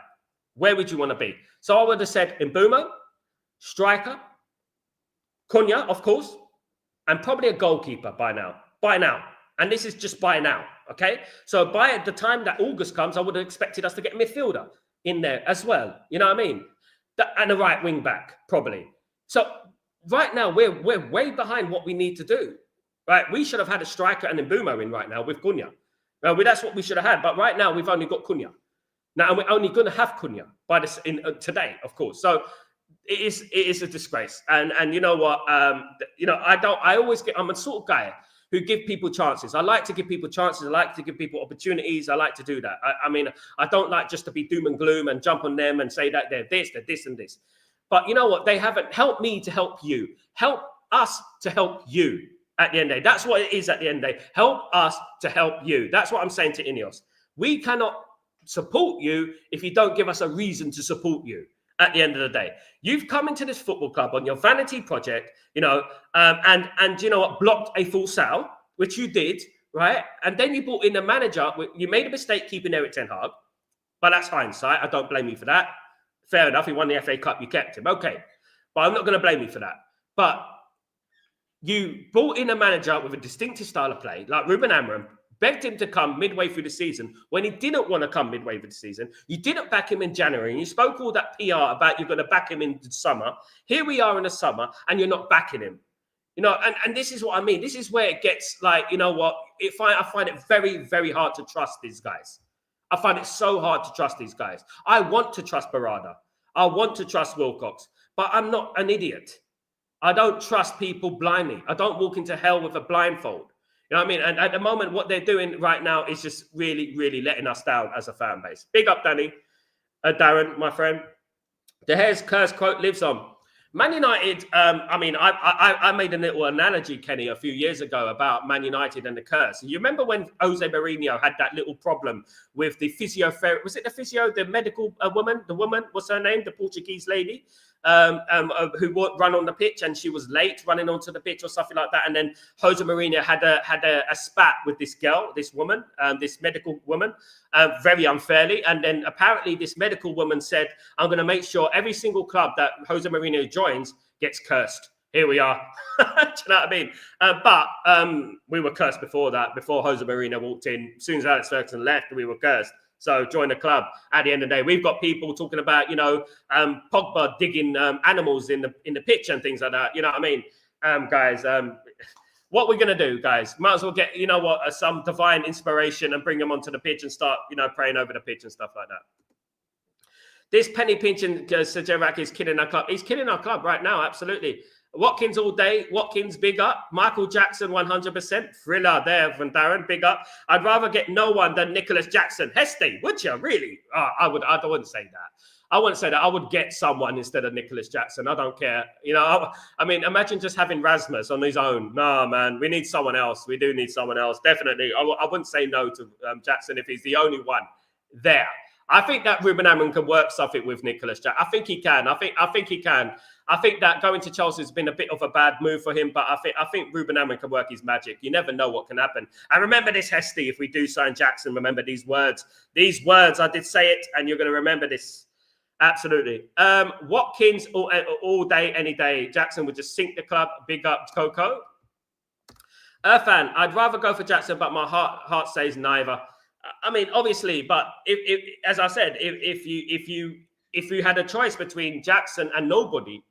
Where would you want to be? So I would have said Mbeumo, striker, Cunha, of course, and probably a goalkeeper by now. And this is just by now, okay? So by the time that August comes, I would have expected us to get a midfielder in there as well. You know what I mean? And a right wing back, probably. So right now, we're way behind what we need to do. Right? We should have had a striker and Mbeumo in right now with Cunha. That's what we should have had. But right now, we've only got Cunha. Now, and we're only going to have Cunha by today, of course. So it is a disgrace. And you know what? I'm a sort of guy who give people chances. I like to give people chances. I like to give people opportunities. I like to do that. I don't like just to be doom and gloom and jump on them and say that they're this and this. But you know what? They haven't helped me to help you. Help us to help you at the end of the day. That's what it is at the end of the day. Help us to help you. That's what I'm saying to Ineos. We cannot support you if you don't give us a reason to support you. At the end of the day, you've come into this football club on your vanity project, and you know what, blocked a full sale, which you did, right? And then you brought in a manager. You made a mistake keeping Erik ten Hag, but that's hindsight. I don't blame you for that. Fair enough. He won the FA Cup. You kept him. Okay. But I'm not going to blame you for that. But you brought in a manager with a distinctive style of play, like Ruben Amorim, begged him to come midway through the season when he didn't want to come midway through the season. You didn't back him in January, and you spoke all that PR about you're going to back him in the summer. Here we are in the summer, and you're not backing him. And this is what I mean. This is where it gets like, you know what? I find it very, very hard to trust these guys. I find it so hard to trust these guys. I want to trust Barada. I want to trust Wilcox, but I'm not an idiot. I don't trust people blindly. I don't walk into hell with a blindfold. You know what I mean? And at the moment, what they're doing right now is just really, really letting us down as a fan base. Big up, Darren, my friend. De Gea's curse quote lives on. Man United, I made a little analogy, Kenny, a few years ago about Man United and the curse. You remember when Jose Mourinho had that little problem with the physiotherapist? Was it the physio, the medical woman? The woman, what's her name? The Portuguese lady who ran on the pitch and she was late running onto the pitch or something like that. And then Jose Mourinho had a spat with this girl, this woman, this medical woman, very unfairly. And then apparently this medical woman said, I'm going to make sure every single club that Jose Mourinho joins gets cursed. Here we are. Do you know what I mean? But we were cursed before that, before Jose Mourinho walked in. As soon as Alex Ferguson left, we were cursed. So join the club. At the end of the day, we've got people talking about, Pogba digging animals in the pitch and things like that. You know what I mean? Guys, what we're going to do, guys, might as well get, some divine inspiration and bring them onto the pitch and start, praying over the pitch and stuff like that. This penny pinching, Sir Jerak is killing our club. He's killing our club right now, absolutely. Watkins all day. Watkins, big up. Michael Jackson, 100%. Thriller there from Darren, big up. I'd rather get no one than Nicholas Jackson. Hesty, would you? Really? I wouldn't say that. I wouldn't say that. I would get someone instead of Nicholas Jackson. I don't care. Imagine just having Rasmus on his own. No, man, we need someone else. We do need someone else. Definitely. I wouldn't say no to Jackson if he's the only one there. I think that Ruben Amorim can work something with Nicholas Jackson. I think he can. I think he can. I think that going to Chelsea has been a bit of a bad move for him, but I think Ruben Amorim can work his magic. You never know what can happen. And remember this, Hesty, if we do sign Jackson, remember these words. These words, I did say it, and you're going to remember this. Absolutely. Watkins all day, any day. Jackson would just sink the club. Big up, Coco. Irfan, I'd rather go for Jackson, but my heart says neither. I mean, obviously, but if as I said, if you had a choice between Jackson and nobody,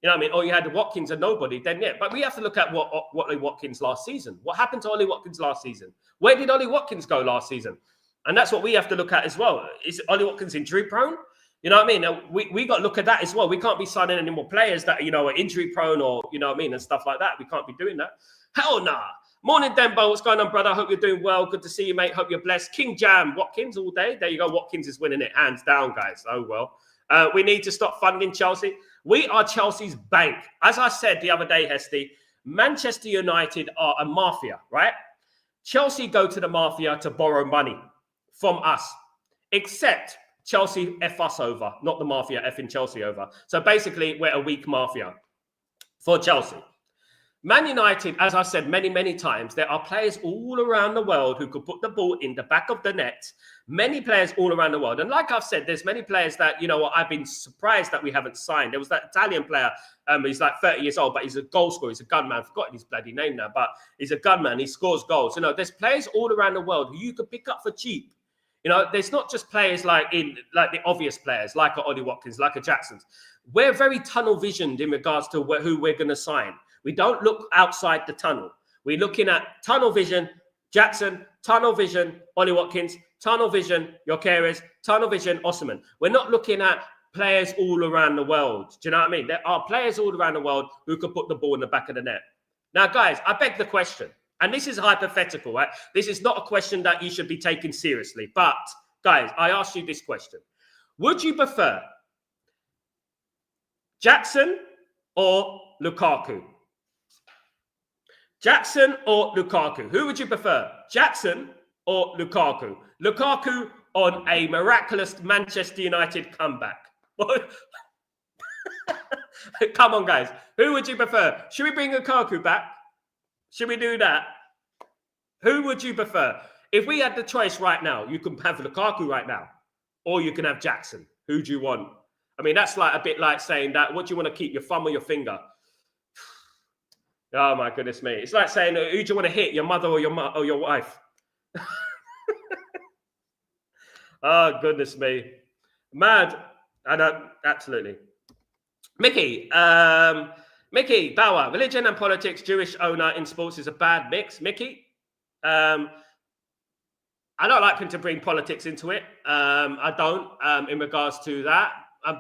you know what I mean, or you had Watkins and nobody, then yeah. But we have to look at what Ollie Watkins last season. What happened to Ollie Watkins last season? Where did Ollie Watkins go last season? And that's what we have to look at as well. Is Ollie Watkins injury prone? You know what I mean? We got to look at that as well. We can't be signing any more players that, you know, are injury prone or, you know what I mean, and stuff like that. We can't be doing that. Hell nah. Morning, Dembo. What's going on, brother? Hope you're doing well. Good to see you, mate. Hope you're blessed. King Jam, Watkins all day. There you go. Watkins is winning it hands down, guys. Oh, well. We need to stop funding Chelsea. We are Chelsea's bank. As I said the other day, Hesty, Manchester United are a mafia, right? Chelsea go to the mafia to borrow money from us, except Chelsea F us over, not the mafia effing Chelsea over. So basically, we're a weak mafia for Chelsea. Man United, as I said many, many times, there are players all around the world who could put the ball in the back of the net. Many players all around the world. And like I've said, there's many players that, you know what, I've been surprised that we haven't signed. There was that Italian player, he's like 30 years old, but he's a goal scorer. He's a gunman. I've forgotten his bloody name now, but he's a gunman. He scores goals. You know, there's players all around the world who you could pick up for cheap. You know, there's not just players like the obvious players, like a Ollie Watkins, like a Jackson. We're very tunnel visioned in regards to who we're going to sign. We don't look outside the tunnel. We're looking at tunnel vision, Jackson, tunnel vision, Ollie Watkins, tunnel vision, Gyökeres, tunnel vision, Osimhen. We're not looking at players all around the world. Do you know what I mean? There are players all around the world who can put the ball in the back of the net. Now, guys, I beg the question, and this is hypothetical, right? This is not a question that you should be taken seriously. But, guys, I ask you this question. Would you prefer Jackson or Lukaku? Jackson or Lukaku? Who would you prefer? Jackson or Lukaku? Lukaku on a miraculous Manchester United comeback. Come on, guys. Who would you prefer? Should we bring Lukaku back? Should we do that? Who would you prefer? If we had the choice right now, you can have Lukaku right now, or you can have Jackson. Who do you want? I mean, that's like a bit like saying that, what do you want to keep, your thumb or your finger? Oh my goodness me! It's like saying, who do you want to hit, your mother or your wife? Oh goodness me, mad! I don't absolutely. Mickey Bauer, religion and politics, Jewish owner in sports is a bad mix. Mickey, I don't like him to bring politics into it. I don't in regards to that.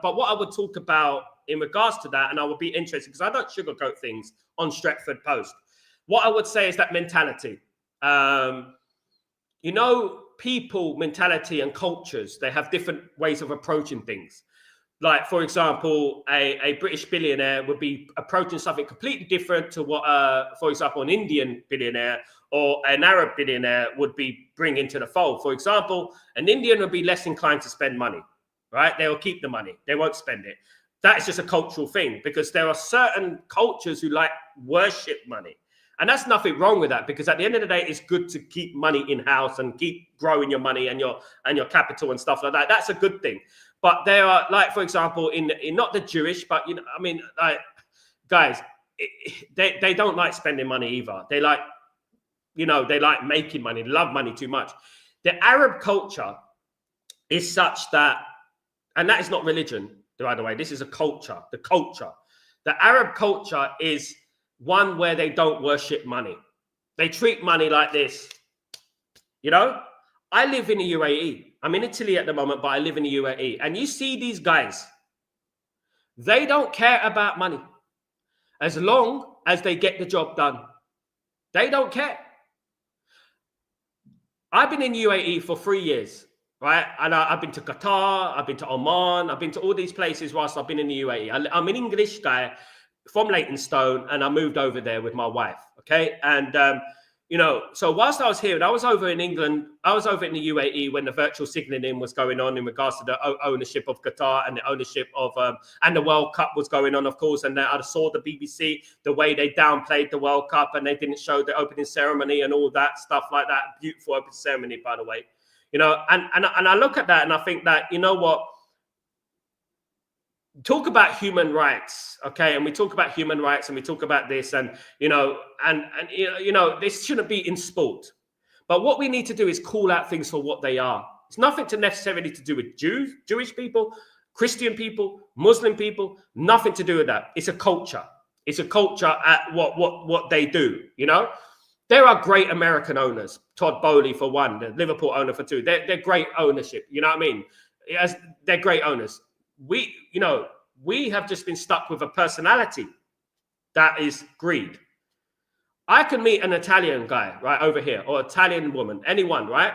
But what I would talk about in regards to that, and I would be interested because I don't sugarcoat things on Stretford Post. What I would say is that mentality. You know, people, mentality and cultures, they have different ways of approaching things. Like, for example, a British billionaire would be approaching something completely different to what, for example, an Indian billionaire or an Arab billionaire would be bringing to the fold. For example, an Indian would be less inclined to spend money, right? They will keep the money. They won't spend it. That is just a cultural thing because there are certain cultures who like worship money. And that's nothing wrong with that because at the end of the day, it's good to keep money in-house and keep growing your money and your capital and stuff like that. That's a good thing. But there are, like, for example, in not the Jewish, but, you know, I mean, like, guys, they don't like spending money either. They like, you know, they like making money. They love money too much. The Arab culture is such that, and that is not religion, by the way. This is a culture, the culture. The Arab culture is one where they don't worship money. They treat money like this. You know, I live in the UAE. I'm in Italy at the moment, but I live in the UAE. And you see these guys, they don't care about money as long as they get the job done. They don't care. I've been in UAE for 3 years, right? And I've been to Qatar, I've been to Oman, I've been to all these places whilst I've been in the UAE. I'm an English guy from Leytonstone, and I moved over there with my wife, okay? And, you know, so whilst I was here, and I was over in England, I was over in the UAE when the virtual signaling was going on in regards to the ownership of Qatar and the ownership of, and the World Cup was going on, of course. And I saw the BBC, the way they downplayed the World Cup and they didn't show the opening ceremony and all that stuff like that. Beautiful opening ceremony, by the way. You know, and I look at that and I think that, you know what? Talk about human rights, okay? And we talk about human rights and we talk about this and, you know, and you know, this shouldn't be in sport. But what we need to do is call out things for what they are. It's nothing to necessarily to do with Jewish people, Christian people, Muslim people, nothing to do with that. It's a culture. It's a culture at what they do, you know? There are great American owners, Todd Bowley for one, the Liverpool owner for two. They're great ownership, you know what I mean? They're great owners. we have just been stuck with a personality that is greed. I can meet an Italian guy right over here, or Italian woman, anyone, right?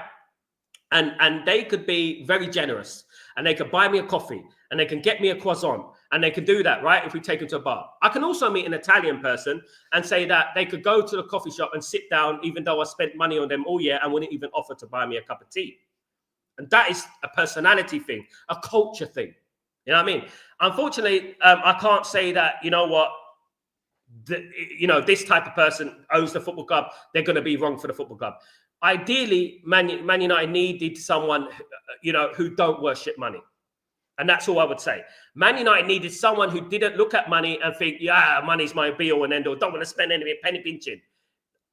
And they could be very generous, and they could buy me a coffee, and they can get me a croissant, and they can do that, right? If we take them to a bar. I can also meet an Italian person and say that they could go to the coffee shop and sit down, even though I spent money on them all year, and wouldn't even offer to buy me a cup of tea. And that is a personality thing, a culture thing. You know what I mean? Unfortunately, I can't say that, you know what, this type of person owns the football club, they're going to be wrong for the football club. Ideally, Man United needed someone, who don't worship money. And that's all I would say. Man United needed someone who didn't look at money and think, yeah, money's my be-all and end-all. Don't want to spend any penny pinching.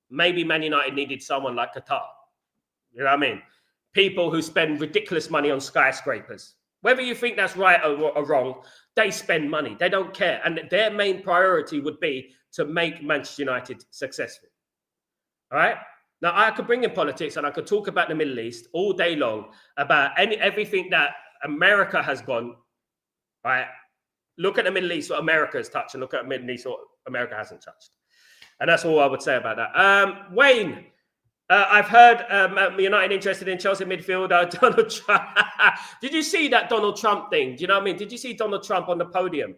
Maybe Man United needed someone like Qatar. You know what I mean? People who spend ridiculous money on skyscrapers. Whether you think that's right or wrong, they spend money. They don't care. And their main priority would be to make Manchester United successful. All right? Now, I could bring in politics and I could talk about the Middle East all day long, about everything that America has gone, right? Look at the Middle East, what America has touched, and look at the Middle East, what America hasn't touched. And that's all I would say about that. Wayne, I've heard United interested in Chelsea midfielder Donald Trump. Did you see that Donald Trump thing? Do you know what I mean? Did you see Donald Trump on the podium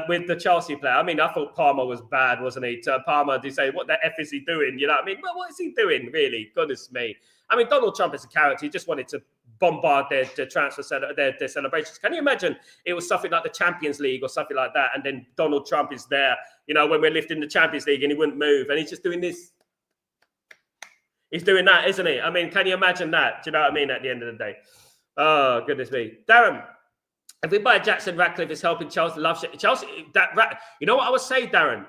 with the Chelsea player? I mean, I thought Palmer was bad, wasn't he? Palmer did say, what the F is he doing? You know what I mean? Well, what is he doing, really? Goodness me. I mean, Donald Trump is a character. He just wanted to bombard their transfer, their celebrations. Can you imagine it was something like the Champions League or something like that, and then Donald Trump is there, when we're lifting the Champions League, and he wouldn't move, and he's just doing this. He's doing that, isn't he? I mean, can you imagine that? Do you know what I mean? At the end of the day. Oh, goodness me. Darren, if we buy Jackson, Ratcliffe is helping Chelsea. Chelsea. You know what I would say, Darren?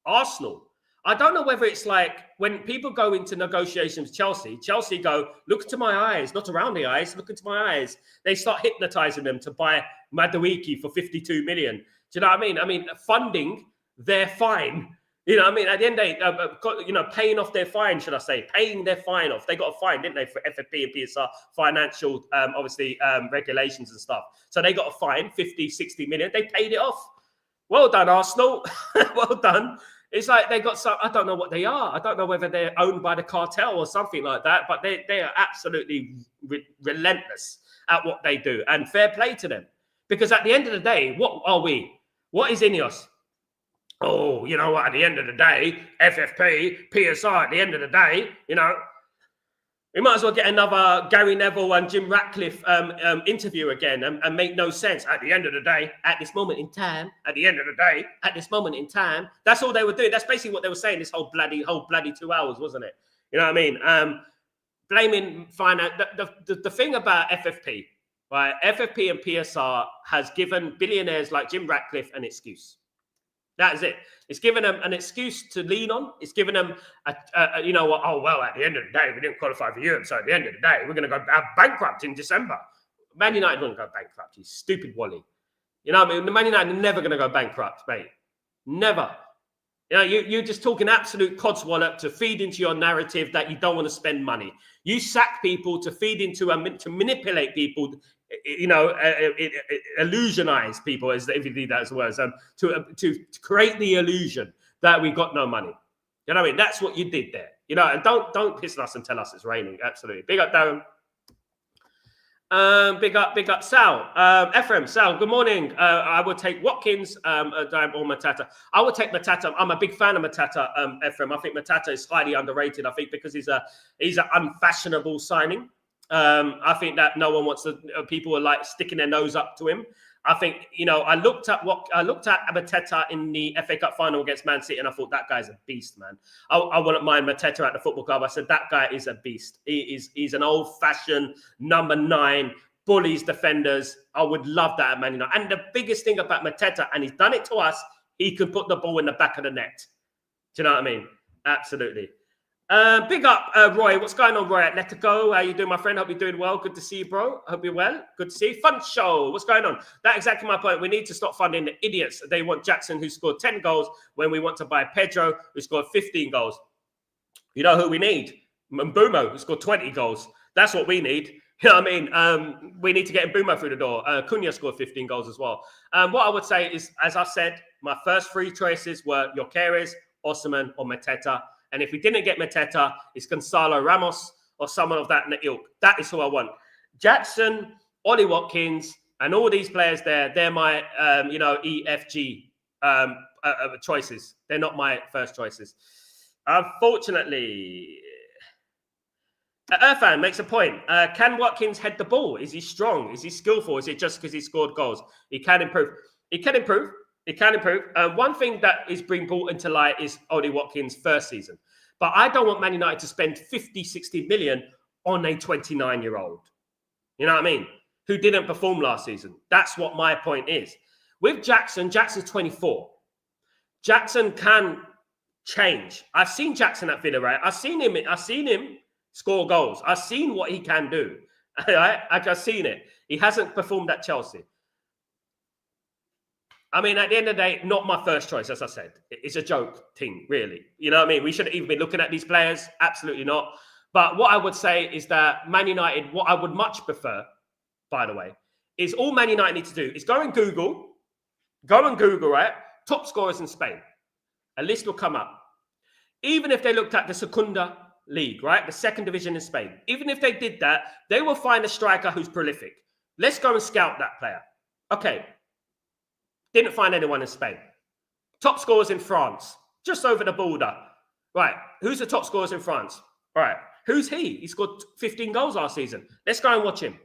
Arsenal. I don't know whether it's like when people go into negotiations with Chelsea go, look into my eyes, not around the eyes, look into my eyes. They start hypnotizing them to buy Madueke for 52 million. Do you know what I mean? I mean, funding, they're fine. You know what I mean? At the end of the day, paying off their fine, should I say, paying their fine off. They got a fine, didn't they, for FFP and PSR financial, regulations and stuff. So they got a fine, 50, 60 million. They paid it off. Well done, Arsenal. Well done. It's like they got some, I don't know what they are. I don't know whether they're owned by the cartel or something like that, but they are absolutely relentless at what they do. And fair play to them. Because at the end of the day, what are we? What is Ineos? Oh, you know what? At the end of the day, FFP, PSR, at the end of the day, we might as well get another Gary Neville and Jim Ratcliffe interview again and make no sense. At the end of the day, at this moment in time, at the end of the day, at this moment in time, that's all they were doing. That's basically what they were saying this whole bloody 2 hours, wasn't it? You know what I mean? Blaming finance. The thing about FFP, right? FFP and PSR has given billionaires like Jim Ratcliffe an excuse. That is it. It's given them an excuse to lean on. It's given them, at the end of the day, we didn't qualify for Europe. So at the end of the day, we're going to go bankrupt in December. Man United wouldn't go bankrupt. You stupid Wally. You know what I mean? The Man United are never going to go bankrupt, mate. Never. You're just talking absolute codswallop to feed into your narrative that you don't want to spend money. You sack people to feed into to manipulate people, illusionize people, if you need that as well, to create the illusion that we got no money. You know what I mean? That's what you did there. And don't piss us and tell us it's raining. Absolutely. Big up, Darren. Big up, Sal. Ephraim, Sal, good morning. I would take Watkins or Matata. I would take Matata. I'm a big fan of Matata, Ephraim. I think Matata is highly underrated. I think because he's an unfashionable signing. I think that no one wants to. People are like sticking their nose up to him. I think I looked at Mateta in the FA Cup final against Man City, and I thought that guy's a beast, man. I wouldn't mind Mateta at the football club. I said that guy is a beast. He's an old-fashioned number 9, bullies defenders. I would love that at Man United. And the biggest thing about Mateta, and he's done it to us, he can put the ball in the back of the net. Do you know what I mean? Absolutely. Big up, Roy. What's going on, Roy? Atletico. How you doing, my friend? Hope you're doing well. Good to see you, bro. Hope you're well. Good to see you. Fun show. What's going on? That's exactly my point. We need to stop funding the idiots. They want Jackson, who scored 10 goals, when we want to buy Pedro, who scored 15 goals. You know who we need? Mbeumo, who scored 20 goals. That's what we need. You know what I mean? We need to get Mbeumo through the door. Cunha scored 15 goals as well. What I would say is, as I said, my first three choices were Gyökeres, Osimhen, or Mateta. And if we didn't get Mateta, it's Gonzalo Ramos or someone of that ilk. That is who I want. Jackson, Ollie Watkins, and all these players there, they're my, EFG choices. They're not my first choices. Unfortunately, Irfan makes a point. Can Watkins head the ball? Is he strong? Is he skillful? Is it just because he scored goals? He can improve. He can improve. He can improve. One thing that is being brought into light is Ollie Watkins' first season. But I don't want Man United to spend 50, 60 million on a 29-year-old. You know what I mean? Who didn't perform last season. That's what my point is. With Jackson's 24. Jackson can change. I've seen Jackson at Villa, right? I've seen him score goals. I've seen what he can do. Right? I've just seen it. He hasn't performed at Chelsea. I mean, at the end of the day, not my first choice, as I said. It's a joke thing, really. You know what I mean? We shouldn't even be looking at these players. Absolutely not. But what I would say is that Man United, what I would much prefer, by the way, is all Man United need to do is go and Google, right? Top scorers in Spain. A list will come up. Even if they looked at the Segunda League, right? The second division in Spain. Even if they did that, they will find a striker who's prolific. Let's go and scout that player. Okay. Didn't find anyone in Spain. Top scorers in France. Just over the border. Right. Who's the top scorers in France? All right. Who's he? He scored 15 goals last season. Let's go and watch him.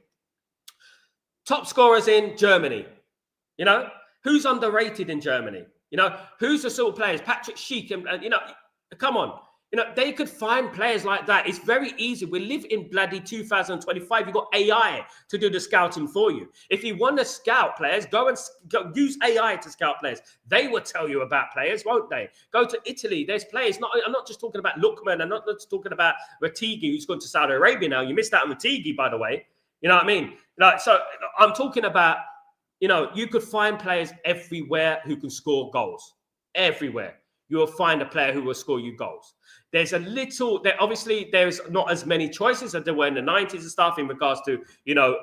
Top scorers in Germany. You know, who's underrated in Germany? You know, who's the sort of players? Patrick Schick and you know, come on. You know, they could find players like that. It's very easy. We live in bloody 2025. You've got AI to do the scouting for you. If you want to scout players, go use AI to scout players. They will tell you about players, won't they? Go to Italy. There's players. I'm not just talking about Lookman. I'm not just talking about Ratigi, who's gone to Saudi Arabia now. You missed out on Ratigi, by the way. You know what I mean? Like, so I'm talking about, you know, you could find players everywhere who can score goals. Everywhere. You will find a player who will score you goals. There's obviously there's not as many choices as there were in the 90s and stuff in regards to, you know,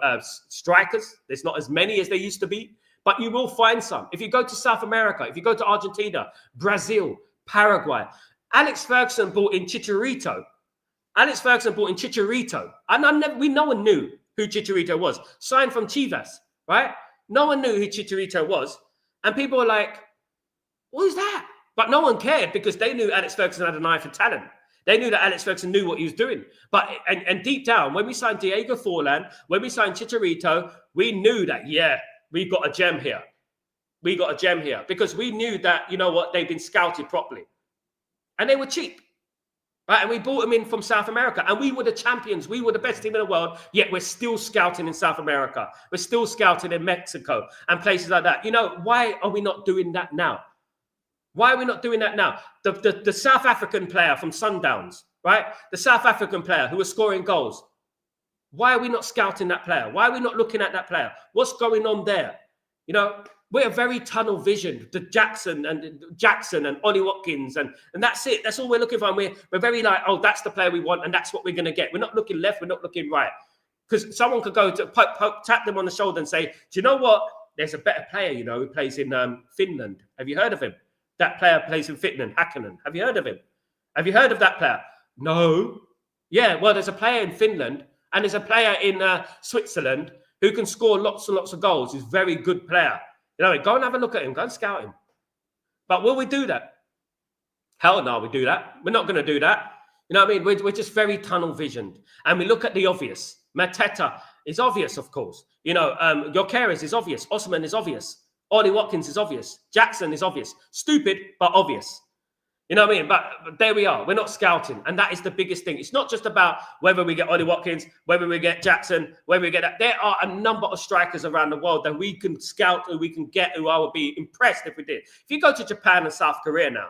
strikers. There's not as many as there used to be, but you will find some. If you go to South America, if you go to Argentina, Brazil, Paraguay, Alex Ferguson brought in Chicharito. And no one knew who Chicharito was. Signed from Chivas, right? No one knew who Chicharito was. And people were like, what is that? But no one cared because they knew Alex Ferguson had an eye for talent. They knew that Alex Ferguson knew what he was doing. But and deep down, when we signed Diego Forlan, when we signed Chicharito, we knew that, yeah, we've got a gem here. Because we knew that, you know what, they've been scouted properly. And they were cheap. Right? And we brought them in from South America. And we were the champions. We were the best team in the world. Yet we're still scouting in South America. We're still scouting in Mexico and places like that. You know, why are we not doing that now? Why are we not doing that now? The South African player from Sundowns, right? The South African player who was scoring goals. Why are we not scouting that player? Why are we not looking at that player? What's going on there? You know, we're very tunnel vision. The Jackson and Ollie Watkins and that's it. That's all we're looking for. And we're very like, oh, that's the player we want and that's what we're going to get. We're not looking left. We're not looking right. Because someone could go to tap them on the shoulder and say, do you know what? There's a better player, you know, who plays in Finland. Have you heard of him? That player plays in Finland, Häkkinen. Have you heard of him? Have you heard of that player? No. Yeah, well, there's a player in Finland and there's a player in Switzerland who can score lots and lots of goals. He's a very good player. You know, go and have a look at him. Go and scout him. But will we do that? Hell no, we do that. We're not going to do that. You know what I mean? We're just very tunnel visioned. And we look at the obvious. Mateta is obvious, of course. You know, Gyökeres is obvious. Osimhen is obvious. Ollie Watkins is obvious. Jackson is obvious. Stupid, but obvious. You know what I mean? But there we are. We're not scouting. And that is the biggest thing. It's not just about whether we get Ollie Watkins, whether we get Jackson, whether we get that. There are a number of strikers around the world that we can scout, who we can get, who I would be impressed if we did. If you go to Japan and South Korea now,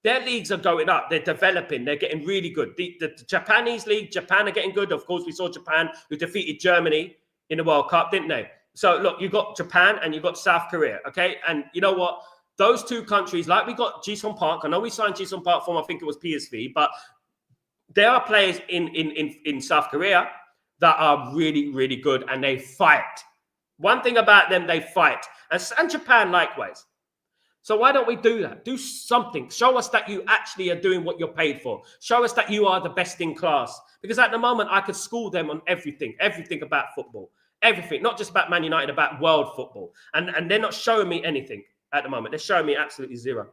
their leagues are going up. They're developing. They're getting really good. The Japanese league, Japan are getting good. Of course, we saw Japan who defeated Germany in the World Cup, didn't they? So, look, you've got Japan and you've got South Korea, okay? And you know what? Those two countries, like we got Ji-Sung Park. I know we signed Ji-Sung Park from, I think it was PSV, but there are players in South Korea, that are really, really good, and they fight. One thing about them, they fight. And Japan likewise. So why don't we do that? Do something. Show us that you actually are doing what you're paid for. Show us that you are the best in class. Because at the moment, I could school them on everything about football. Everything, not just about Man United, about world football. And they're not showing me anything at the moment. They're showing me absolutely zero.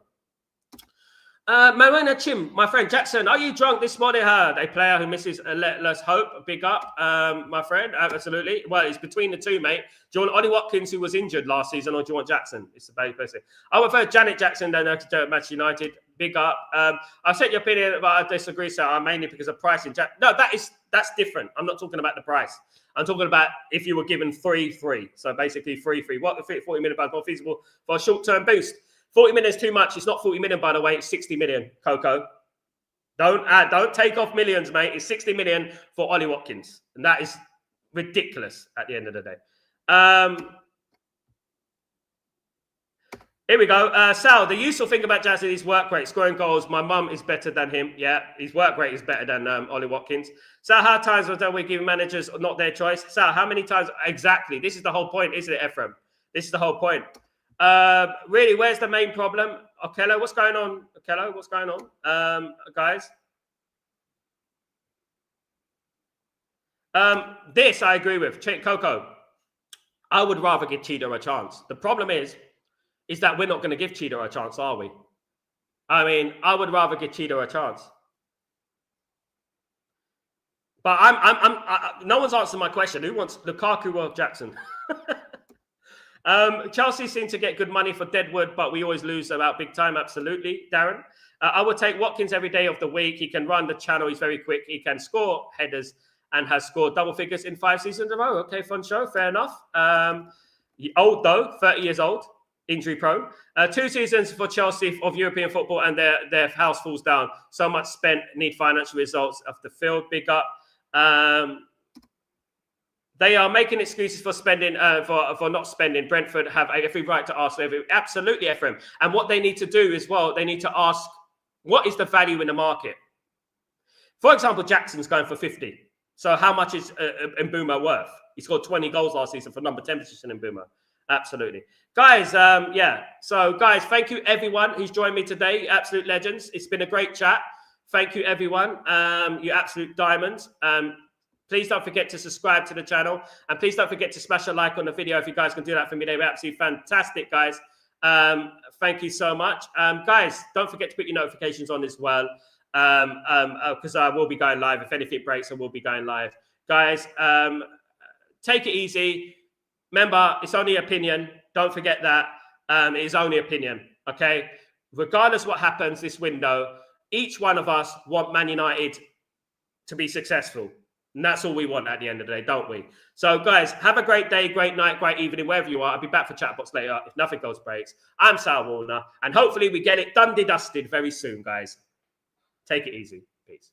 Marina Chim, my friend Jackson, are you drunk this morning? A player who misses let's hope. Big up, my friend. Absolutely. Well, it's between the two, mate. Do you want Ollie Watkins, who was injured last season, or do you want Jackson? It's the basic. I would prefer Janet Jackson than to Manchester United. Big up. I said your opinion, but I disagree, so mainly because of pricing. No, that's different. I'm not talking about the price. I'm talking about if you were given 3-3. So basically 3-3. What the 40 million pounds more feasible for a short-term boost? 40 million is too much. It's not 40 million, by the way. It's 60 million, Coco. Don't take off millions, mate. It's 60 million for Ollie Watkins. And that is ridiculous at the end of the day. Here we go. Sal, the useful thing about Jazzy is work rate, scoring goals. My mum is better than him. Yeah, his work rate is better than Ollie Watkins. Sal, how times are we giving managers not their choice? Sal, how many times? Exactly. This is the whole point, isn't it, Ephraim? This is the whole point. Really, where's the main problem? Okello, what's going on? Okello, what's going on? Guys? This I agree with. Coco, I would rather give Cheetah a chance. The problem is that we're not going to give Cheetah a chance, are we? I mean, I would rather give Cheetah a chance. But no one's answered my question. Who wants Lukaku or Jackson? Chelsea seem to get good money for Deadwood, but we always lose about big time. Absolutely, Darren. I would take Watkins every day of the week. He can run the channel. He's very quick. He can score headers and has scored double figures in 5 seasons in a row. Okay, fun show. Fair enough. Old, though, 30 years old, injury prone. 2 seasons for Chelsea of European football, and their house falls down. So much spent, need financial results off the field. Big up. They are making excuses for spending, for not spending. Brentford have every right to ask. Absolutely, Ephraim. And what they need to do as well, they need to ask, what is the value in the market? For example, Jackson's going for 50. So how much is Mbeumo worth? He scored 20 goals last season for number 10 position in Mbeumo. Absolutely. Guys, yeah. So, guys, thank you, everyone who's joined me today. Absolute legends. It's been a great chat. Thank you, everyone. You absolute diamonds. Please don't forget to subscribe to the channel. And please don't forget to smash a like on the video. If you guys can do that for me, they were absolutely fantastic, guys. Thank you so much. Guys, don't forget to put your notifications on as well. Because I will be going live. If anything breaks, I will be going live. Guys, take it easy. Remember, it's only opinion. Don't forget that. It is only opinion, okay? Regardless what happens this window, each one of us want Man United to be successful. And that's all we want at the end of the day, don't we? So, guys, have a great day, great night, great evening, wherever you are. I'll be back for Chatterboxer later if nothing goes breaks. I'm Sal Warner, and hopefully we get it done, dusted very soon, guys. Take it easy. Peace.